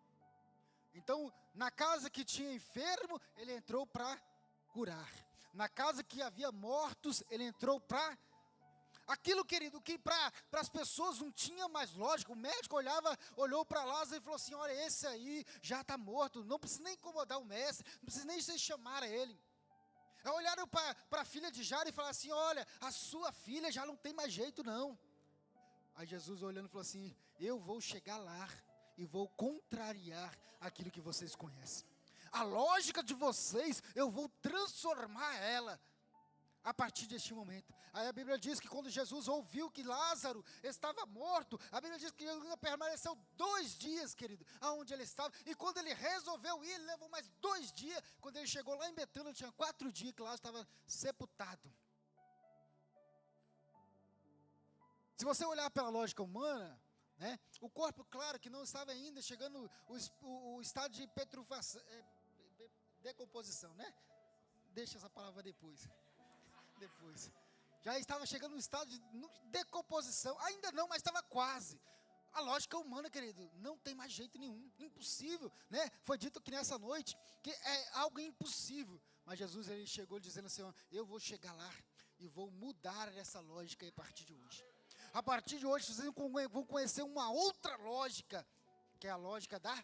Então, na casa que tinha enfermo, ele entrou para curar. Na casa que havia mortos, ele entrou para... Aquilo, querido, que para as pessoas não tinha mais lógica. O médico olhou para Lázaro e falou assim, olha, esse aí já está morto, não precisa nem incomodar o mestre, não precisa nem se chamar a ele. Olharam para a filha de Jairo e falaram assim, olha, a sua filha já não tem mais jeito não. Aí Jesus olhando falou assim, eu vou chegar lá e vou contrariar aquilo que vocês conhecem. A lógica de vocês, eu vou transformar ela a partir deste momento. Aí a Bíblia diz que quando Jesus ouviu que Lázaro estava morto, a Bíblia diz que ele permaneceu 2 dias, querido, aonde ele estava, e quando ele resolveu ir, ele levou mais 2 dias, quando ele chegou lá em Betânia, tinha 4 dias que Lázaro estava sepultado. Se você olhar pela lógica humana, né, o corpo, claro, que não estava ainda chegando o estado de decomposição, né? Deixa essa palavra depois. Já estava chegando no estado de decomposição, ainda não, mas estava quase. A lógica humana, querido, não tem mais jeito nenhum, impossível, né? Foi dito que nessa noite, que é algo impossível, mas Jesus, ele chegou dizendo assim, eu vou chegar lá, e vou mudar essa lógica a partir de hoje. A partir de hoje, vocês vão conhecer uma outra lógica, que é a lógica da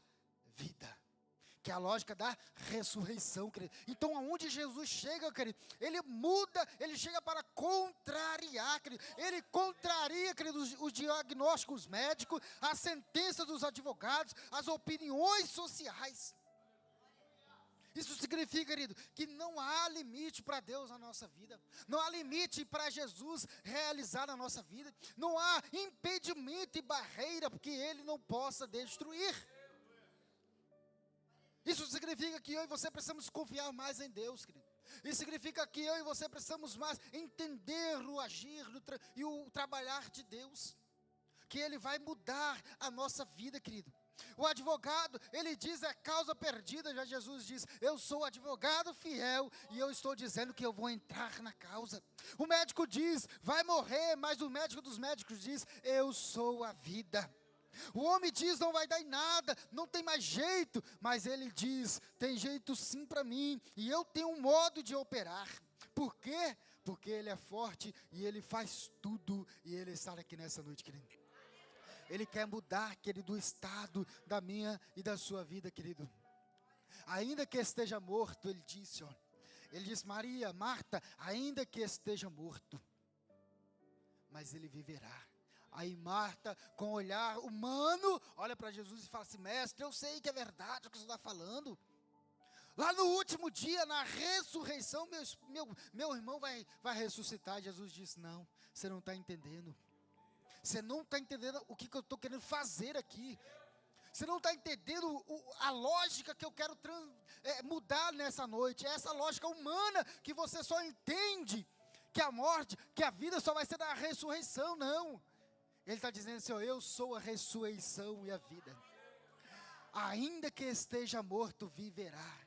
vida, que é a lógica da ressurreição, querido. Então, aonde Jesus chega, querido, ele muda, ele chega para contrariar, querido. Ele contraria, querido, os diagnósticos médicos, a sentença dos advogados, as opiniões sociais. Isso significa, querido, que não há limite para Deus na nossa vida. Não há limite para Jesus realizar na nossa vida. Não há impedimento e barreira que Ele não possa destruir. Isso significa que eu e você precisamos confiar mais em Deus, querido. Isso significa que eu e você precisamos mais entender o agir e o trabalhar de Deus. Que Ele vai mudar a nossa vida, querido. O advogado, ele diz, é causa perdida, já Jesus diz, eu sou advogado fiel, e eu estou dizendo que eu vou entrar na causa. O médico diz, vai morrer, mas o médico dos médicos diz, eu sou a vida. O homem diz, não vai dar em nada, não tem mais jeito, mas ele diz, tem jeito sim para mim, e eu tenho um modo de operar. Por quê? Porque ele é forte, e ele faz tudo, e ele está aqui nessa noite, querido. Ele quer mudar, querido, o estado da minha e da sua vida, querido. Ainda que esteja morto, ele disse, ele disse, Maria, Marta, ainda que esteja morto, mas ele viverá. Aí Marta, com olhar humano, olha para Jesus e fala assim, mestre, eu sei que é verdade o que você está falando. Lá no último dia, na ressurreição, meu irmão vai ressuscitar. Jesus disse, não, você não está entendendo. Você não está entendendo o que eu estou querendo fazer aqui. Você não está entendendo a lógica que eu quero mudar nessa noite. É essa lógica humana que você só entende que a morte, que a vida só vai ser da ressurreição. Não. Ele está dizendo assim, eu sou a ressurreição e a vida. Ainda que esteja morto, viverá.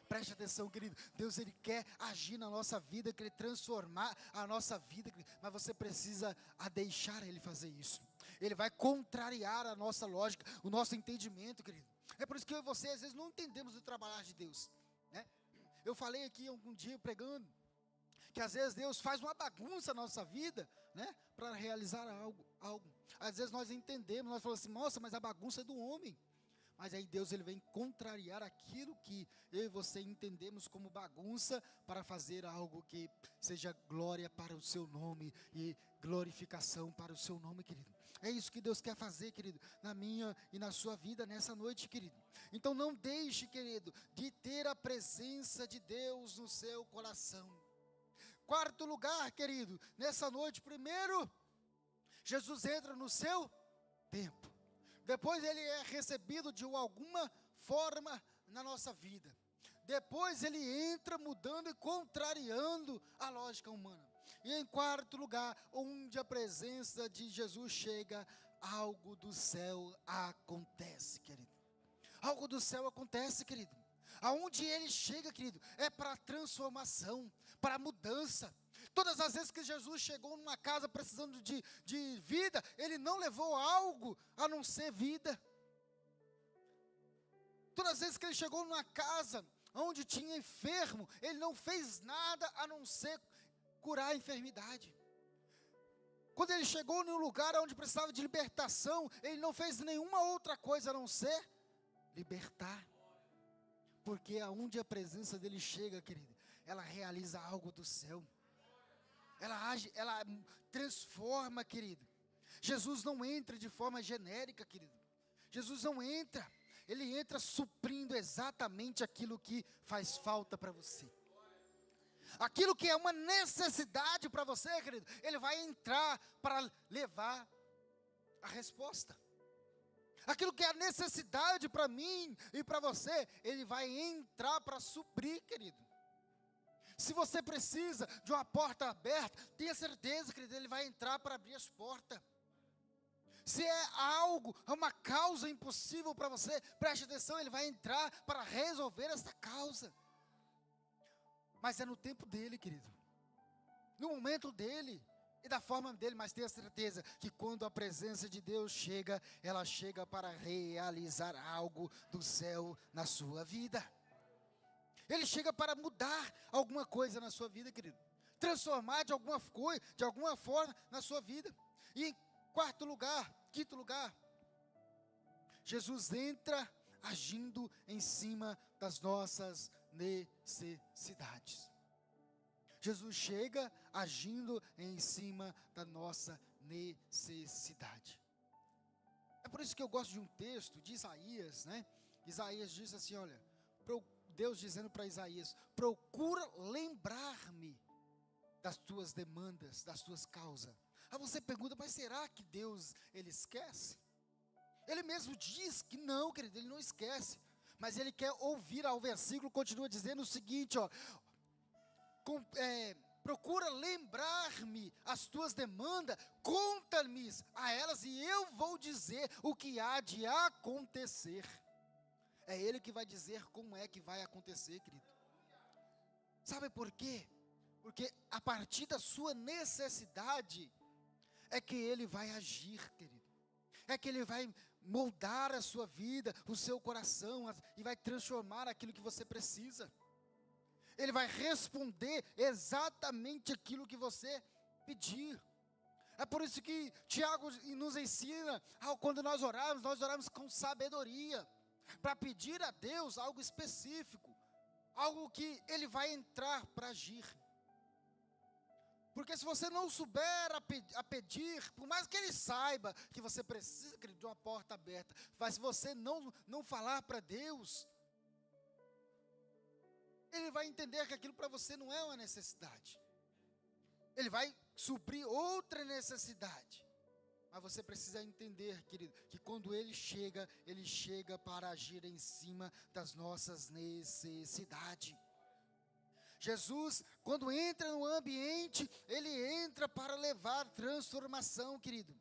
Preste atenção, querido. Deus, Ele quer agir na nossa vida, quer transformar a nossa vida, querido, mas você precisa deixar Ele fazer isso. Ele vai contrariar a nossa lógica, o nosso entendimento, querido. É por isso que eu e você, às vezes, não entendemos o trabalhar de Deus, né? Eu falei aqui algum dia pregando, que às vezes Deus faz uma bagunça na nossa vida, né, para realizar algo. Às vezes nós entendemos, nós falamos assim, nossa, mas a bagunça é do homem. Mas aí Deus, ele vem contrariar aquilo que eu e você entendemos como bagunça, para fazer algo que seja glória para o seu nome e glorificação para o seu nome, querido. É isso que Deus quer fazer, querido, na minha e na sua vida nessa noite, querido. Então não deixe, querido, de ter a presença de Deus no seu coração. Quarto lugar, querido, nessa noite, primeiro, Jesus entra no seu tempo. Depois ele é recebido de alguma forma na nossa vida. Depois ele entra mudando e contrariando a lógica humana. E em quarto lugar, onde a presença de Jesus chega, algo do céu acontece, querido. Algo do céu acontece, querido. Aonde ele chega, querido, é para transformação, para mudança. Todas as vezes que Jesus chegou numa casa precisando de vida, ele não levou algo a não ser vida. Todas as vezes que ele chegou numa casa onde tinha enfermo, ele não fez nada a não ser curar a enfermidade. Quando ele chegou num lugar onde precisava de libertação, ele não fez nenhuma outra coisa a não ser libertar. Porque aonde a presença dele chega, querido, ela realiza algo do céu. Ela age, ela transforma, querido. Jesus não entra de forma genérica, querido. Jesus não entra. Ele entra suprindo exatamente aquilo que faz falta para você. Aquilo que é uma necessidade para você, querido, ele vai entrar para levar a resposta. Aquilo que é a necessidade para mim e para você, ele vai entrar para suprir, querido. Se você precisa de uma porta aberta, tenha certeza, querido, ele vai entrar para abrir as portas. Se é algo, uma causa impossível para você, preste atenção, ele vai entrar para resolver essa causa. Mas é no tempo dele, querido. No momento dele e da forma dele, mas tenha certeza que quando a presença de Deus chega, ela chega para realizar algo do céu na sua vida. Ele chega para mudar alguma coisa na sua vida, querido. Transformar de alguma coisa, de alguma forma na sua vida. E em quinto lugar, Jesus entra agindo em cima das nossas necessidades. Jesus chega agindo em cima da nossa necessidade. É por isso que eu gosto de um texto de Isaías, né? Isaías diz assim, olha, Deus dizendo para Isaías, procura lembrar-me das tuas demandas, das tuas causas. Aí você pergunta, mas será que Deus, ele esquece? Ele mesmo diz que não, querido, ele não esquece. Mas ele quer ouvir, o versículo continua dizendo o seguinte, ó, procura lembrar-me as tuas demandas, conta-me a elas e eu vou dizer o que há de acontecer. É ele que vai dizer como é que vai acontecer, querido. Sabe por quê? Porque a partir da sua necessidade, é que ele vai agir, querido. É que ele vai moldar a sua vida, o seu coração, e vai transformar aquilo que você precisa. Ele vai responder exatamente aquilo que você pedir. É por isso que Tiago nos ensina, quando nós oramos com sabedoria, para pedir a Deus algo específico, algo que ele vai entrar para agir. Porque se você não souber a pedir, por mais que ele saiba que você precisa de uma porta aberta, mas se você não falar para Deus, ele vai entender que aquilo para você não é uma necessidade. Ele vai suprir outra necessidade. Mas você precisa entender, querido, que quando ele chega para agir em cima das nossas necessidades. Jesus, quando entra no ambiente, ele entra para levar transformação, querido.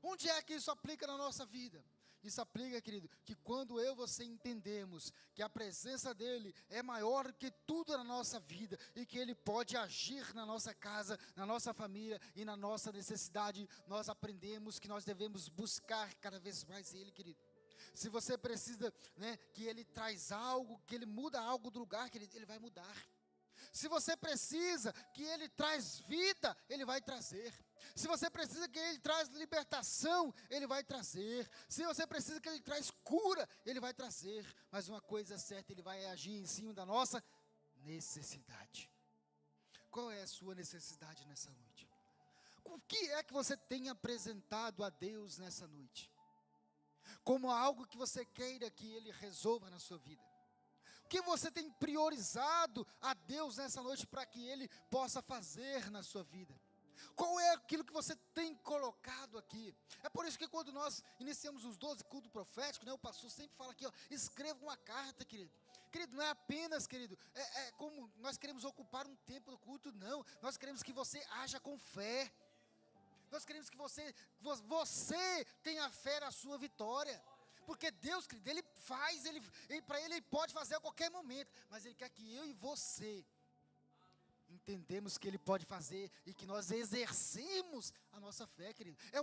Onde é que isso aplica na nossa vida? Isso aplica, querido, que quando eu e você entendemos que a presença dele é maior que tudo na nossa vida e que ele pode agir na nossa casa, na nossa família e na nossa necessidade, nós aprendemos que nós devemos buscar cada vez mais ele, querido. Se você precisa, né, que ele traz algo, que ele muda algo do lugar, querido, ele vai mudar. Se você precisa que Ele traz vida, Ele vai trazer. Se você precisa que Ele traz libertação, Ele vai trazer. Se você precisa que Ele traz cura, Ele vai trazer. Mas uma coisa é certa, Ele vai agir em cima da nossa necessidade. Qual é a sua necessidade nessa noite? O que é que você tem apresentado a Deus nessa noite? Como algo que você queira que Ele resolva na sua vida? O que você tem priorizado a Deus nessa noite para que Ele possa fazer na sua vida? Qual é aquilo que você tem colocado aqui? É por isso que quando nós iniciamos os 12 cultos proféticos, né, o pastor sempre fala aqui, ó, escreva uma carta, querido. Querido, não é apenas, querido, como nós queremos ocupar um tempo do culto, não. Nós queremos que você haja com fé. Nós queremos que você tenha fé na sua vitória. Porque Deus, querido, Ele faz, para Ele pode fazer a qualquer momento. Mas Ele quer que eu e você entendemos que Ele pode fazer e que nós exercemos a nossa fé, querido. É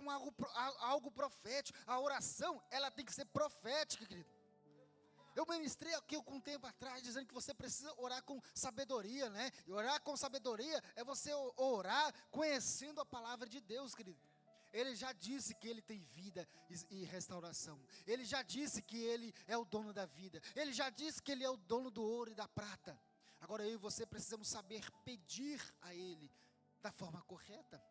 algo profético. A oração, ela tem que ser profética, querido. Eu ministrei aqui um tempo atrás, dizendo que você precisa orar com sabedoria, né? E orar com sabedoria é você orar conhecendo a palavra de Deus, querido. Ele já disse que Ele tem vida e restauração. Ele já disse que Ele é o dono da vida. Ele já disse que Ele é o dono do ouro e da prata. Agora eu e você precisamos saber pedir a Ele da forma correta.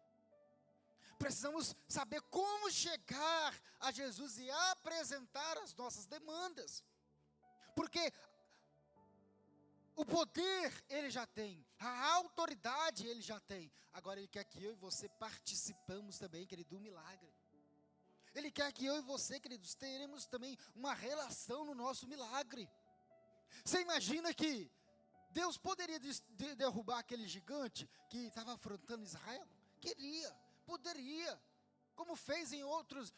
Precisamos saber como chegar a Jesus e apresentar as nossas demandas. Porque o poder Ele já tem, a autoridade Ele já tem. Agora Ele quer que eu e você participamos também, querido, do milagre. Ele quer que eu e você, queridos, teremos também uma relação no nosso milagre. Você imagina que Deus poderia derrubar aquele gigante que estava afrontando Israel? Poderia, como fez em outros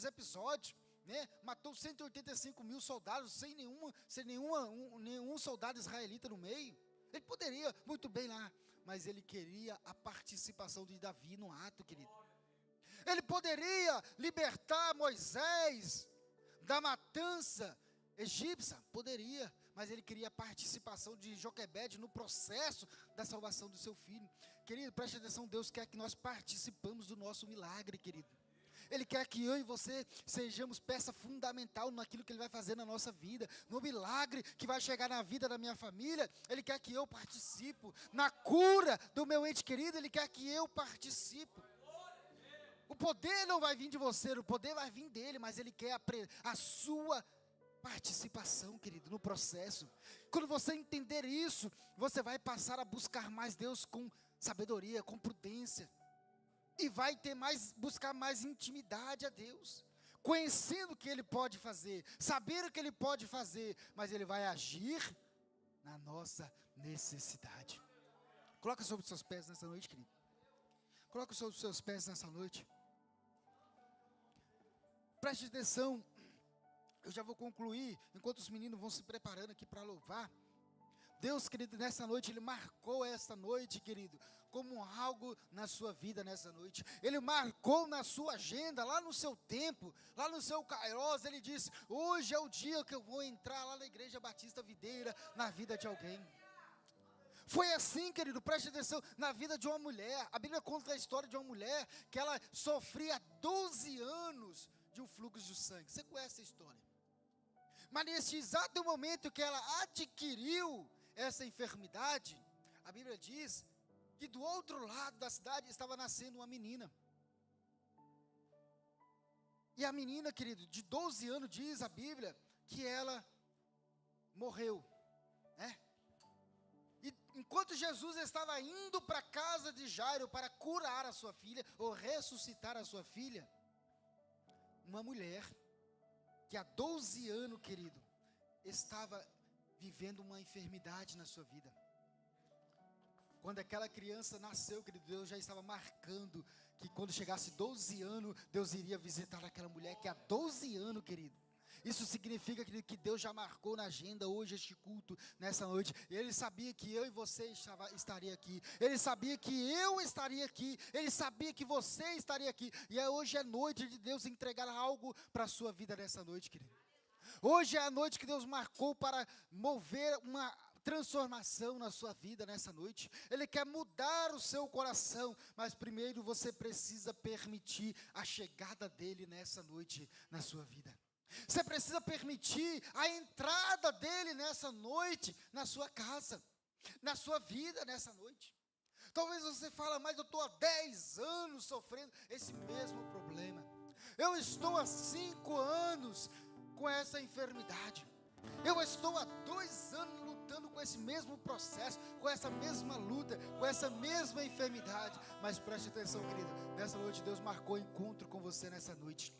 episódios. Né? Matou 185 mil soldados sem nenhum soldado israelita no meio. Ele poderia muito bem lá, mas ele queria a participação de Davi no ato, querido. Ele poderia libertar Moisés da matança egípcia, poderia, mas ele queria a participação de Joquebede no processo da salvação do seu filho. Querido, preste atenção, Deus quer que nós participamos do nosso milagre, querido. Ele quer que eu e você sejamos peça fundamental naquilo que Ele vai fazer na nossa vida, no milagre que vai chegar na vida da minha família. Ele quer que eu participe, na cura do meu ente querido, Ele quer que eu participe. O poder não vai vir de você, o poder vai vir dEle, mas Ele quer a sua participação, querido, no processo. Quando você entender isso, você vai passar a buscar mais Deus com sabedoria, com prudência. E vai buscar mais intimidade a Deus, conhecendo o que Ele pode fazer, saber o que Ele pode fazer, mas Ele vai agir na nossa necessidade. Coloca sobre os seus pés nessa noite, querido. Coloca sobre os seus pés nessa noite. Preste atenção, eu já vou concluir, enquanto os meninos vão se preparando aqui para louvar. Deus, querido, nessa noite, Ele marcou essa noite, querido, como algo na sua vida nessa noite. Ele marcou na sua agenda, lá no seu tempo, lá no seu Kairos. Ele disse, hoje é o dia que eu vou entrar lá na Igreja Batista Videira, na vida de alguém. Foi assim, querido, preste atenção, na vida de uma mulher. A Bíblia conta a história de uma mulher que ela sofria 12 anos de um fluxo de sangue. Você conhece a história? Mas nesse exato momento que ela adquiriu essa enfermidade, a Bíblia diz que do outro lado da cidade estava nascendo uma menina. E a menina, querido, de 12 anos, diz a Bíblia, que ela morreu, né? E enquanto Jesus estava indo para a casa de Jairo para curar a sua filha, ou ressuscitar a sua filha, uma mulher, que há 12 anos, querido, estava vivendo uma enfermidade na sua vida. Quando aquela criança nasceu, querido, Deus já estava marcando que quando chegasse 12 anos, Deus iria visitar aquela mulher que há 12 anos, querido. Isso significa, querido, que Deus já marcou na agenda hoje este culto, nessa noite. Ele sabia que eu e você estaria aqui. Ele sabia que eu estaria aqui. Ele sabia que você estaria aqui. E hoje é noite de Deus entregar algo para a sua vida nessa noite, querido. Hoje é a noite que Deus marcou para mover transformação na sua vida nessa noite. Ele quer mudar o seu coração, mas primeiro você precisa permitir a chegada dele nessa noite na sua vida. Você precisa permitir a entrada dele nessa noite na sua casa, na sua vida nessa noite. Talvez você fale, mas eu estou há 10 anos sofrendo esse mesmo problema. Eu estou há 5 anos com essa enfermidade. Eu estou há 2 anos lutando com esse mesmo processo, com essa mesma luta, com essa mesma enfermidade. Mas preste atenção, querida, nessa noite Deus marcou encontro com você nessa noite.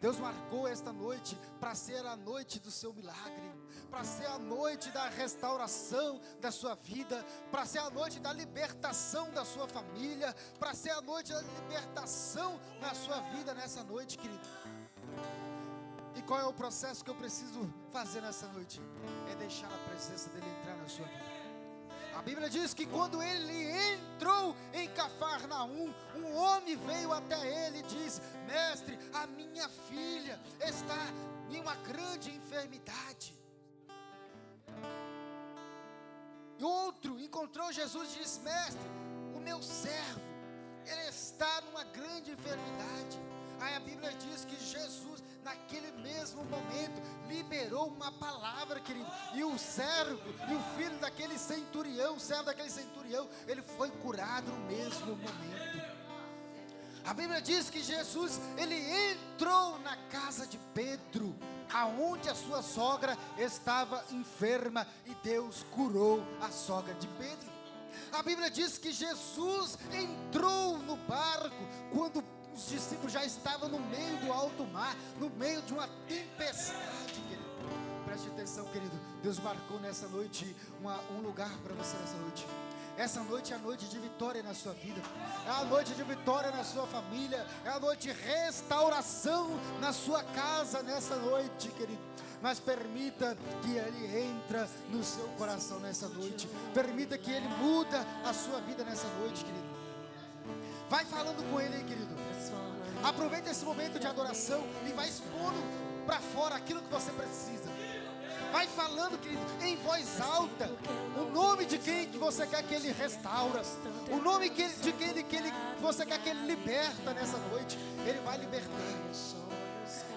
Deus marcou esta noite para ser a noite do seu milagre, para ser a noite da restauração da sua vida, para ser a noite da libertação da sua família, para ser a noite da libertação na sua vida nessa noite, querido. E qual é o processo que eu preciso fazer nessa noite? É deixar a presença dele entrar na sua vida. A Bíblia diz que quando ele entrou em Cafarnaum, um homem veio até ele e disse: mestre, a minha filha está em uma grande enfermidade. E outro encontrou Jesus e disse: mestre, o meu servo, ele está numa grande enfermidade. Aí a Bíblia diz que Jesus, naquele mesmo momento, liberou uma palavra, querido, e o servo, e o filho daquele centurião, o servo daquele centurião, ele foi curado no mesmo momento. A Bíblia diz que Jesus, ele entrou na casa de Pedro, aonde a sua sogra estava enferma, e Deus curou a sogra de Pedro. A Bíblia diz que Jesus entrou no barco quando os discípulos já estavam no meio do alto mar, no meio de uma tempestade, querido. Preste atenção, querido. Deus marcou nessa noite um lugar para você nessa noite. Essa noite é a noite de vitória na sua vida, é a noite de vitória na sua família, é a noite de restauração na sua casa nessa noite, querido. Mas permita que ele entre no seu coração nessa noite, permita que ele muda a sua vida nessa noite, querido. Vai falando com ele aí, querido. Aproveita esse momento de adoração e vai expondo para fora aquilo que você precisa. Vai falando, querido, em voz alta, o nome de quem que você quer que ele restaura, o nome de quem que você quer que ele liberta nessa noite. Ele vai libertar,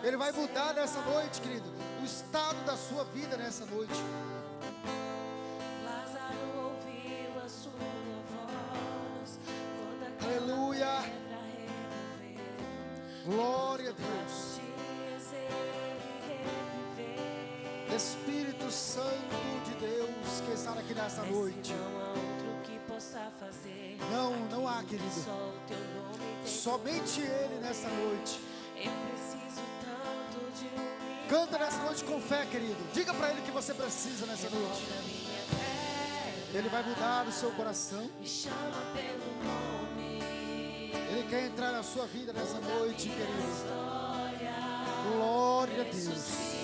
ele vai mudar nessa noite, querido, o estado da sua vida nessa noite. Aleluia. Glória a Deus. Espírito Santo de Deus que está aqui nessa noite. Não há, querido. Somente Ele nessa noite. Canta nessa noite com fé, querido. Diga para Ele que você precisa nessa noite. Ele vai mudar o seu coração. Ele quer entrar na sua vida nessa noite, querido. Glória a Deus.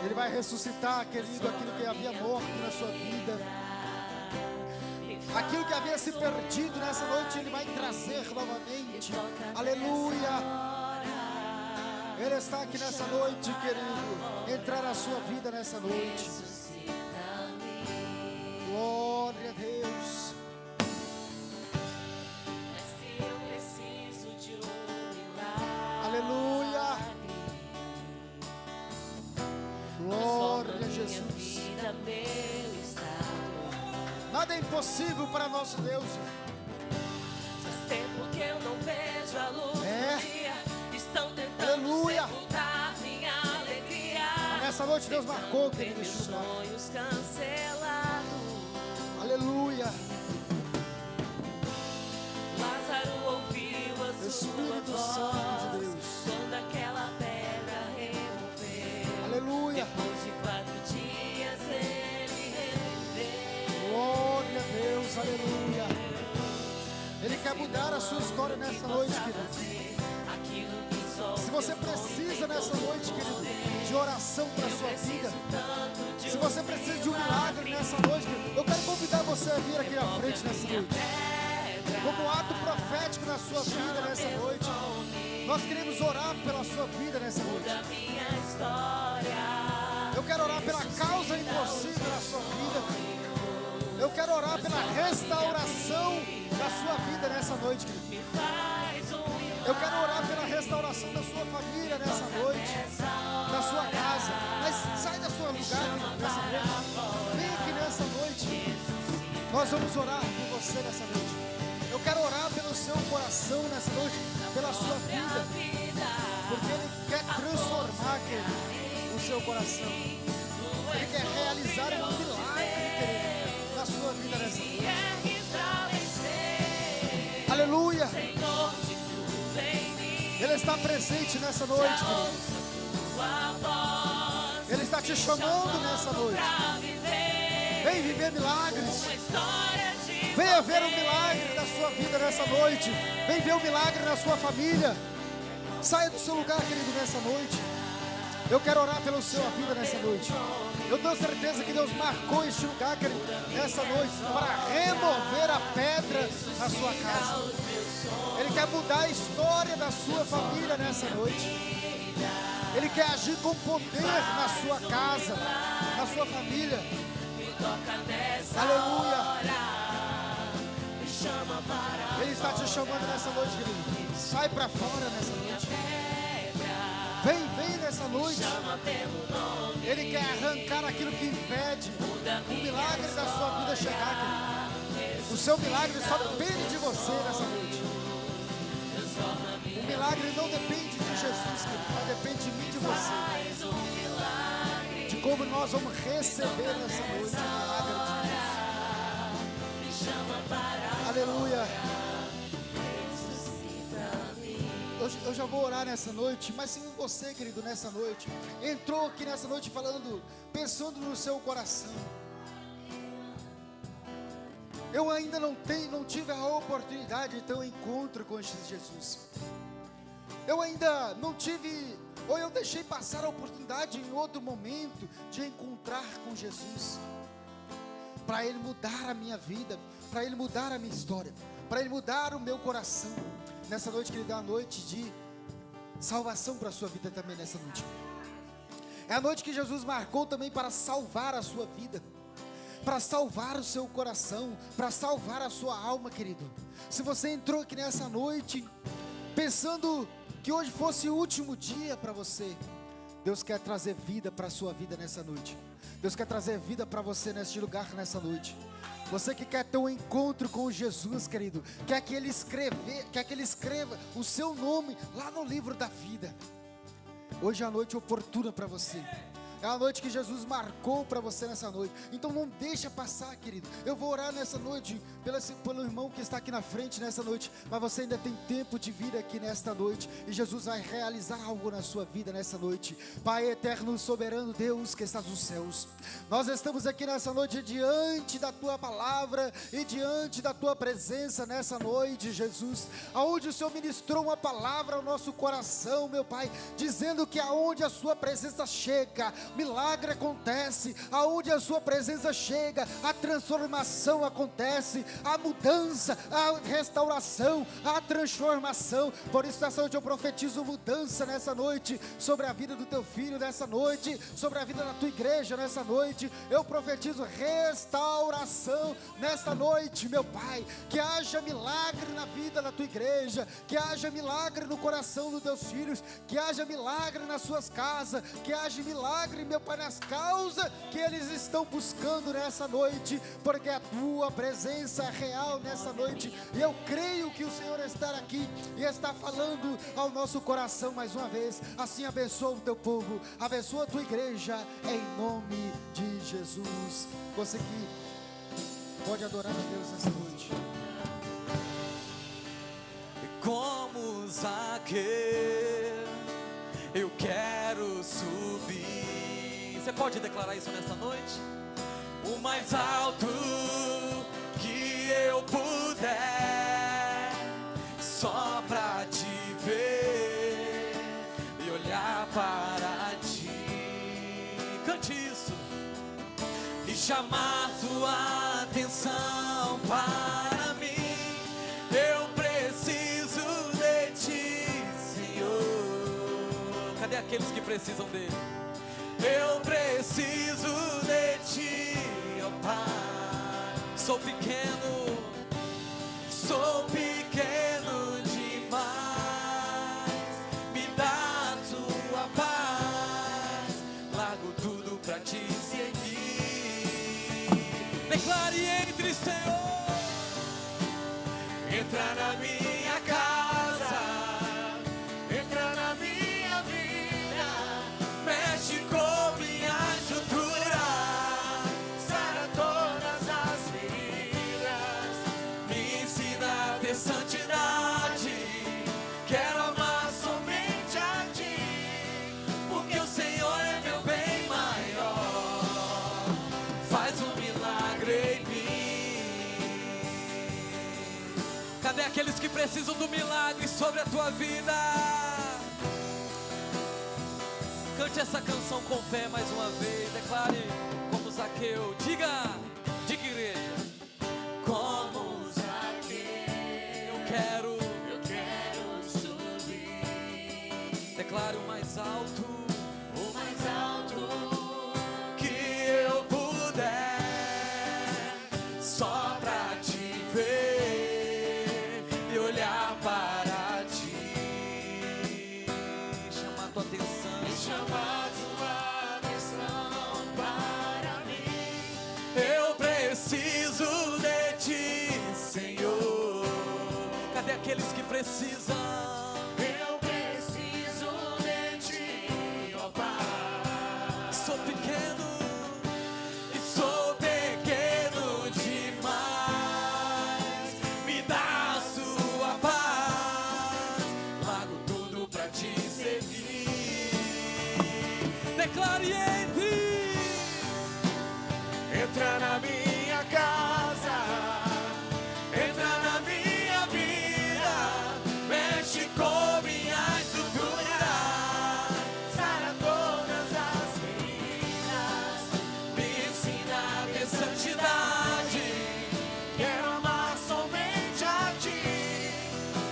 Ele vai ressuscitar, querido, aquilo que havia morto na sua vida. Aquilo que havia se perdido nessa noite, Ele vai trazer novamente. Aleluia. Ele está aqui nessa noite, querido. Entrar na sua vida nessa noite. Glória a Deus. Aleluia. Glória a Jesus. Nada é impossível para nosso Deus. Faz tempo que eu não vejo a luz do dia. Estão tentando Aleluia. sepultar minha alegria. Nessa noite Deus marcou, querido. Meus sonhos cancelados. Aleluia. Lázaro ouviu a sua Espírito voz Santo de Deus. quando aquela pedra removeu. Aleluia. Depois de 4 dias ele reviveu. Glória a Deus, aleluia. Ele quer mudar a sua história nessa noite, querido. Se você precisa nessa noite, querido, de oração para a sua vida, se você precisa de um milagre nessa noite, eu quero convidar você a vir aqui à frente nessa noite. Como um ato profético na sua vida nessa noite, nós queremos orar pela sua vida nessa noite. Eu quero orar pela causa impossível na sua vida. Eu quero orar pela restauração da sua vida nessa noite, querido. Eu quero orar pela restauração da sua família nessa noite, da sua casa. Mas sai da sua lugar nessa noite. Vem aqui nessa noite. Nós vamos orar por você nessa noite. Eu quero orar pelo seu coração nessa noite, pela sua vida, porque Ele quer transformar, querido, o seu coração. Ele quer realizar um milagre, querido, na sua vida nessa noite. Aleluia! Ele está presente nessa noite, querido. Ele está te chamando nessa noite. Vem viver milagres. Venha ver o milagre da sua vida nessa noite. Vem ver o milagre na sua família. Saia do seu lugar, querido, nessa noite. Eu quero orar pela sua vida nessa noite. Eu tenho certeza que Deus marcou este lugar, querido, nessa noite, para remover a pedra na sua casa. Ele quer mudar a história da sua família nessa noite. Ele quer agir com poder na sua casa, na sua família. Aleluia. Ele está te chamando nessa noite, querido. Sai para fora nessa noite. Vem nessa noite. Ele quer arrancar aquilo que impede o milagre da sua vida chegar, querido. O seu milagre só depende de você nessa noite. O milagre não depende de Jesus, querido, mas depende de mim e de você. De como nós vamos receber nessa noite o milagre de Deus. Aleluia. Eu já vou orar nessa noite, mas se você, querido, nessa noite, entrou aqui nessa noite pensando no seu coração. Eu ainda não tive a oportunidade de ter um encontro com Jesus. Eu ainda não tive, ou eu deixei passar a oportunidade em outro momento de encontrar com Jesus. Para Ele mudar a minha vida, para Ele mudar a minha história, para Ele mudar o meu coração. Nessa noite, querido, é a noite de salvação para a sua vida também nessa noite. É a noite que Jesus marcou também para salvar a sua vida, para salvar o seu coração, para salvar a sua alma, querido. Se você entrou aqui nessa noite pensando que hoje fosse o último dia para você, Deus quer trazer vida para a sua vida nessa noite. Deus quer trazer vida para você neste lugar nessa noite. Você que quer ter um encontro com Jesus, querido, quer que Ele escreva o seu nome lá no livro da vida. Hoje é a noite oportuna para você. É a noite que Jesus marcou para você nessa noite. Então não deixa passar, querido. Eu vou orar nessa noite pelo irmão que está aqui na frente nessa noite. Mas você ainda tem tempo de vir aqui nesta noite. E Jesus vai realizar algo na sua vida nessa noite. Pai eterno, soberano Deus que estás nos céus, nós estamos aqui nessa noite diante da Tua palavra e diante da Tua presença nessa noite, Jesus. Aonde o Senhor ministrou uma palavra ao nosso coração, meu Pai, dizendo que aonde a Sua presença chega, milagre acontece. Aonde a sua presença chega, a transformação acontece, a mudança, a restauração, a transformação. Por isso nessa noite eu profetizo mudança nessa noite, sobre a vida do teu filho nessa noite, sobre a vida da tua igreja nessa noite. Eu profetizo restauração nesta noite, meu Pai. Que haja milagre na vida da tua igreja, que haja milagre no coração dos teus filhos, que haja milagre nas suas casas, que haja milagre, meu Pai, nas causas que eles estão buscando nessa noite, porque a Tua presença é real nessa noite, e eu creio que o Senhor está aqui, e está falando ao nosso coração mais uma vez. Assim abençoa o Teu povo, abençoa a Tua igreja, em nome de Jesus. Você que pode adorar a Deus nessa noite. Como Zaqueu, eu quero subir. Você pode declarar isso nessa noite? O mais alto que eu puder, só pra te ver e olhar para ti. Cante isso. E chamar tua atenção para mim. Eu preciso de ti, Senhor. Cadê aqueles que precisam dele? Eu preciso tudo pra te seguir. Declare: entre, Senhor, entra na minha casa, entra na minha vida, mexe com minha estrutura, sara todas as feridas, me ensina a ter santidade. Quero amar somente a ti, porque o Senhor é meu bem maior. Faz um milagre em mim. Cadê aqueles que precisam do milagre sobre a tua vida? Cante essa canção com fé mais uma vez. Declare como Zaqueu. Diga, igreja. Como Zaqueu, eu quero subir. Declare o mais alto que eu puder, só pra te ver e olhar para ti, chamar tua atenção, para mim. Eu preciso de ti, Senhor. Cadê aqueles que precisam? Eu preciso de ti, ó Pai. Sou pequeno e sou pequeno demais. Me dá a sua paz, largo tudo pra te seguir. Declare: entra na minha casa, entra na minha vida, mexe com minha estrutura, sara todas as feridas, me ensina a ter santidade. Quero amar somente a ti,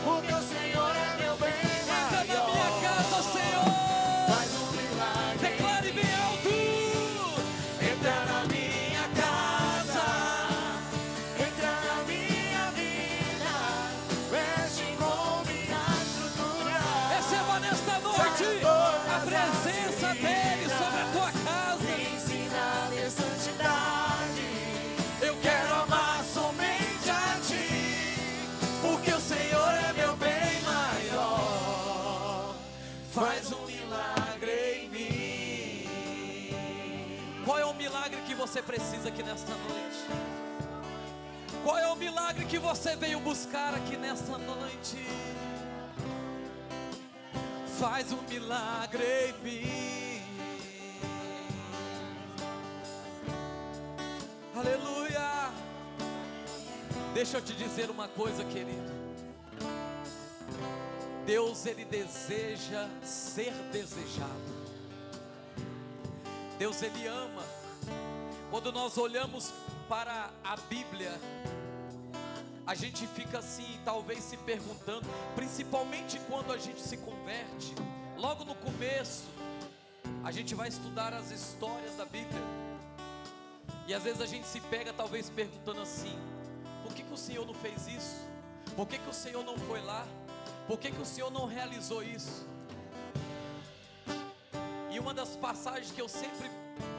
porque o Senhor é meu bem maior. Entra na minha casa, Senhor, faz um milagre. Declare bem alto: entra na minha casa, entra na minha vida, mexe com minha estrutura. Receba nesta noite a presença dele sobre a tua casa. Me ensina a ter santidade. Eu quero amar somente a ti, porque o Senhor é meu bem maior. Faz um milagre em mim. Qual é o milagre que você precisa aqui nesta noite? Qual é o milagre que você veio buscar aqui nesta noite? Faz um milagre em mim. Aleluia. Deixa eu te dizer uma coisa, querido. Deus, ele deseja ser desejado. Deus, ele ama. Quando nós olhamos para a Bíblia, a gente fica assim, talvez se perguntando, principalmente quando a gente se converte. Logo no começo, a gente vai estudar as histórias da Bíblia, e às vezes a gente se pega talvez perguntando assim: por que o Senhor não fez isso? Por que o Senhor não foi lá? Por que o Senhor não realizou isso? E uma das passagens que eu sempre,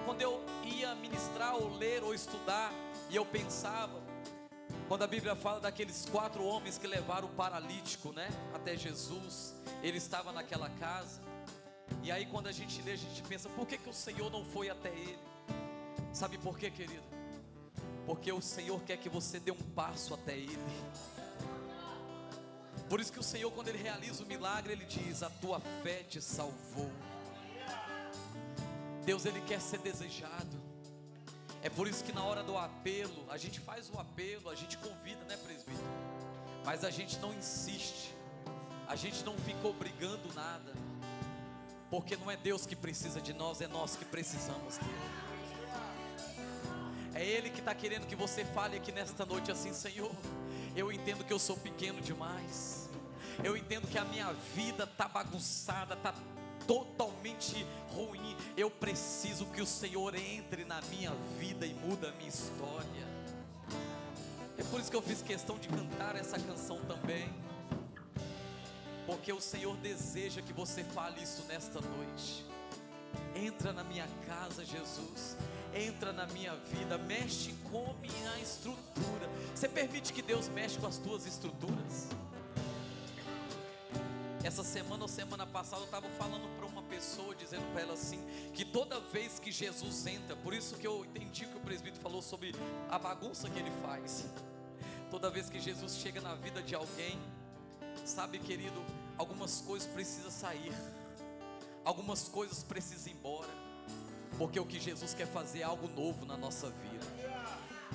quando eu ia ministrar ou ler ou estudar, e eu pensava, quando a Bíblia fala daqueles 4 homens que levaram o paralítico, né, até Jesus, ele estava naquela casa. E aí quando a gente lê, a gente pensa: por que o Senhor não foi até ele? Sabe por quê, querido? Porque o Senhor quer que você dê um passo até ele. Por isso que o Senhor, quando ele realiza o milagre, ele diz: a tua fé te salvou. Deus, ele quer ser desejado. É por isso que na hora do apelo, a gente faz o apelo, a gente convida, né, presbítero? Mas a gente não insiste, a gente não fica obrigando nada, porque não é Deus que precisa de nós, é nós que precisamos dele. É Ele que está querendo que você fale aqui nesta noite assim: Senhor, eu entendo que eu sou pequeno demais, eu entendo que a minha vida está bagunçada, está totalmente ruim. Eu preciso que o Senhor entre na minha vida e muda a minha história. É por isso que eu fiz questão de cantar essa canção também, porque o Senhor deseja que você fale isso nesta noite. Entra na minha casa, Jesus. Entra na minha vida, mexe com minha estrutura. Você permite que Deus mexa com as tuas estruturas? Essa semana ou semana passada eu estava falando para uma pessoa, dizendo para ela assim, que toda vez que Jesus entra, por isso que eu entendi que o presbítero falou sobre a bagunça que ele faz. Toda vez que Jesus chega na vida de alguém, sabe, querido, algumas coisas precisam sair, algumas coisas precisam ir embora, porque o que Jesus quer fazer é algo novo na nossa vida.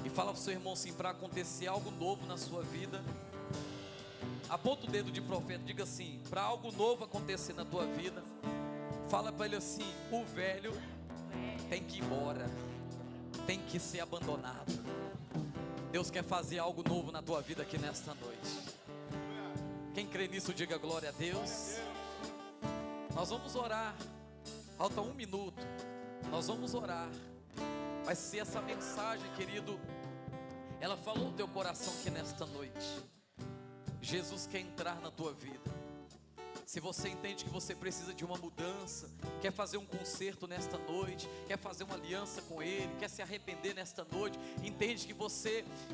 E fala para o seu irmão assim, para acontecer algo novo na sua vida, aponta o dedo de profeta, diga assim, para algo novo acontecer na tua vida, fala para ele assim, o velho tem que ir embora, tem que ser abandonado. Deus quer fazer algo novo na tua vida aqui nesta noite. Quem crê nisso, diga glória a Deus. Nós vamos orar, falta 1 minuto, nós vamos orar. Vai ser essa mensagem, querido, ela falou no teu coração aqui nesta noite. Jesus quer entrar na tua vida. Se você entende que você precisa de uma mudança, quer fazer um conserto nesta noite, quer fazer uma aliança com Ele, quer se arrepender nesta noite, entende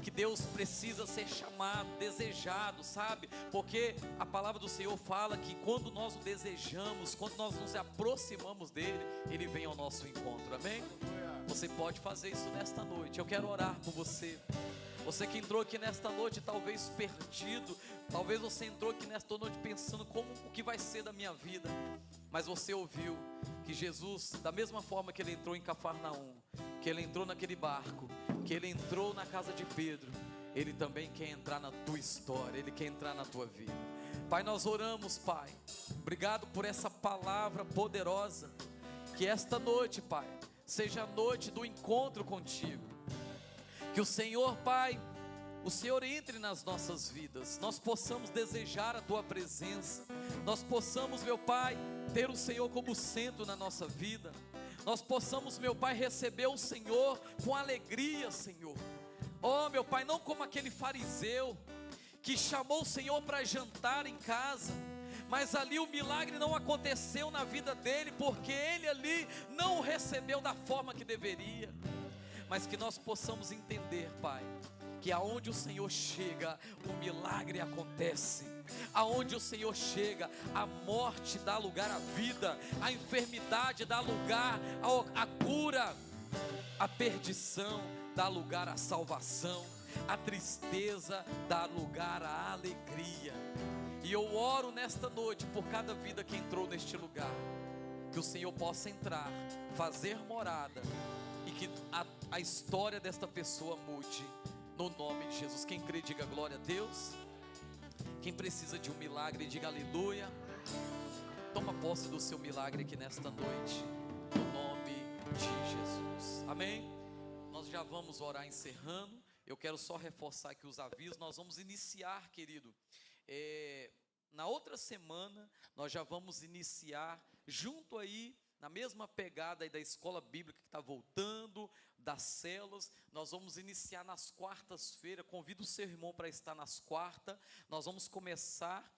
que Deus precisa ser chamado, desejado, sabe? Porque a palavra do Senhor fala que quando nós o desejamos, quando nós nos aproximamos dEle, Ele vem ao nosso encontro, amém? Você pode fazer isso nesta noite. Eu quero orar por você. Você que entrou aqui nesta noite talvez perdido, talvez você entrou aqui nesta noite pensando o que vai ser da minha vida, mas você ouviu que Jesus, da mesma forma que Ele entrou em Cafarnaum, que Ele entrou naquele barco, que Ele entrou na casa de Pedro, Ele também quer entrar na tua história, Ele quer entrar na tua vida. Pai, nós oramos, Pai, obrigado por essa palavra poderosa, que esta noite, Pai, seja a noite do encontro contigo. Que o Senhor, Pai, o Senhor entre nas nossas vidas, nós possamos desejar a Tua presença, nós possamos, meu Pai, ter o Senhor como centro na nossa vida, nós possamos, meu Pai, receber o Senhor com alegria, Senhor. Oh, meu Pai, não como aquele fariseu que chamou o Senhor para jantar em casa, mas ali o milagre não aconteceu na vida dele, porque ele ali não o recebeu da forma que deveria. Mas que nós possamos entender, Pai, que aonde o Senhor chega, o milagre acontece. Aonde o Senhor chega, a morte dá lugar à vida, a enfermidade dá lugar à cura, a perdição dá lugar à salvação, a tristeza dá lugar à alegria. E eu oro nesta noite por cada vida que entrou neste lugar, que o Senhor possa entrar, fazer morada, e que a história desta pessoa mude, no nome de Jesus. Quem crê, diga glória a Deus. Quem precisa de um milagre, diga aleluia. Toma posse do seu milagre aqui nesta noite, no nome de Jesus, amém? Nós já vamos orar encerrando. Eu quero só reforçar aqui os avisos. Nós vamos iniciar, querido, na outra semana, nós já vamos iniciar, junto aí, na mesma pegada aí da escola bíblica que está voltando, das células, nós vamos iniciar nas quartas-feiras. Convido o seu irmão para estar nas quartas. Nós vamos começar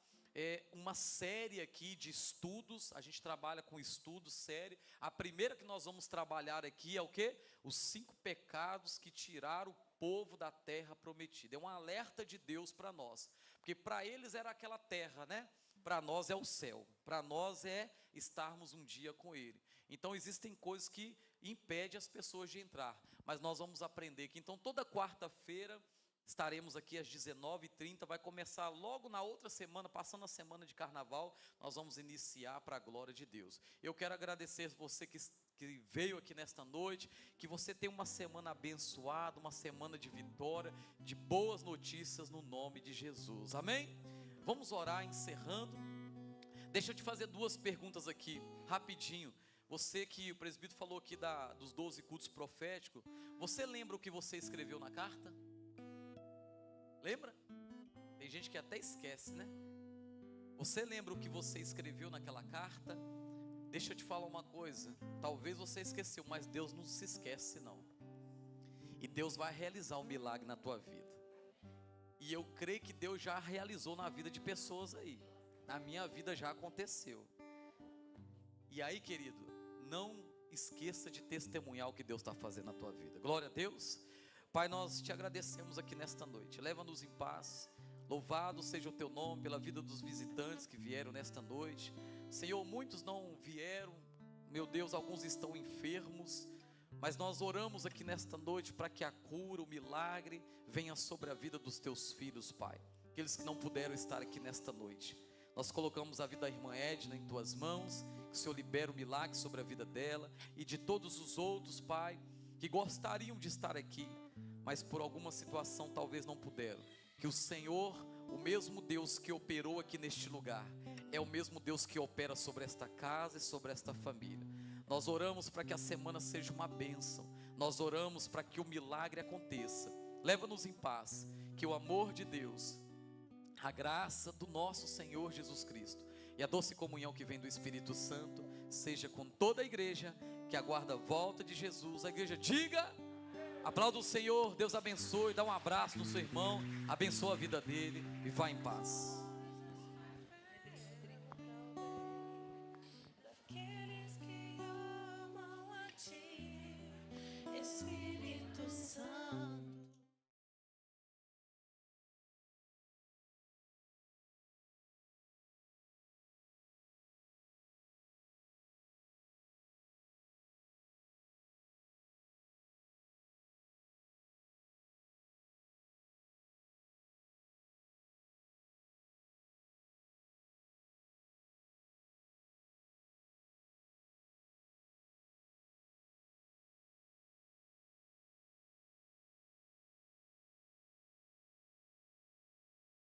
uma série aqui de estudos. A gente trabalha com estudos, série. A primeira que nós vamos trabalhar aqui é o quê? Os 5 pecados que tiraram o povo da terra prometida. É um alerta de Deus para nós, porque para eles era aquela terra, né? Para nós é o céu, para nós é estarmos um dia com Ele. Então existem coisas que impedem as pessoas de entrar, mas nós vamos aprender que então toda quarta-feira estaremos aqui às 19h30, vai começar logo na outra semana, passando a semana de carnaval, nós vamos iniciar para a glória de Deus. Eu quero agradecer você que veio aqui nesta noite, que você tenha uma semana abençoada, uma semana de vitória, de boas notícias no nome de Jesus, amém? Vamos orar encerrando. Deixa eu te fazer 2 perguntas aqui, rapidinho. Você que o presbítero falou aqui dos 12 cultos proféticos, você lembra o que você escreveu na carta? Lembra? Tem gente que até esquece, né? Você lembra o que você escreveu naquela carta? Deixa eu te falar uma coisa, talvez você esqueceu, mas Deus não se esquece não. E Deus vai realizar um milagre na tua vida. E eu creio que Deus já realizou na vida de pessoas aí. Na minha vida já aconteceu. E aí, querido, não esqueça de testemunhar o que Deus está fazendo na tua vida. Glória a Deus. Pai, nós te agradecemos aqui nesta noite. Leva-nos em paz. Louvado seja o teu nome pela vida dos visitantes que vieram nesta noite. Senhor, muitos não vieram, meu Deus, alguns estão enfermos, mas nós oramos aqui nesta noite para que a cura, o milagre venha sobre a vida dos teus filhos, Pai. Aqueles que não puderam estar aqui nesta noite, nós colocamos a vida da irmã Edna em tuas mãos, que o Senhor libere o milagre sobre a vida dela e de todos os outros, Pai, que gostariam de estar aqui, mas por alguma situação talvez não puderam. Que o Senhor, o mesmo Deus que operou aqui neste lugar, é o mesmo Deus que opera sobre esta casa e sobre esta família. Nós oramos para que a semana seja uma bênção. Nós oramos para que o milagre aconteça. Leva-nos em paz. Que o amor de Deus, a graça do nosso Senhor Jesus Cristo e a doce comunhão que vem do Espírito Santo seja com toda a igreja que aguarda a volta de Jesus. A igreja diga: aplauda o Senhor. Deus abençoe. Dá um abraço no seu irmão, abençoa a vida dele e vá em paz. Daqueles que amam a ti, Espírito Santo.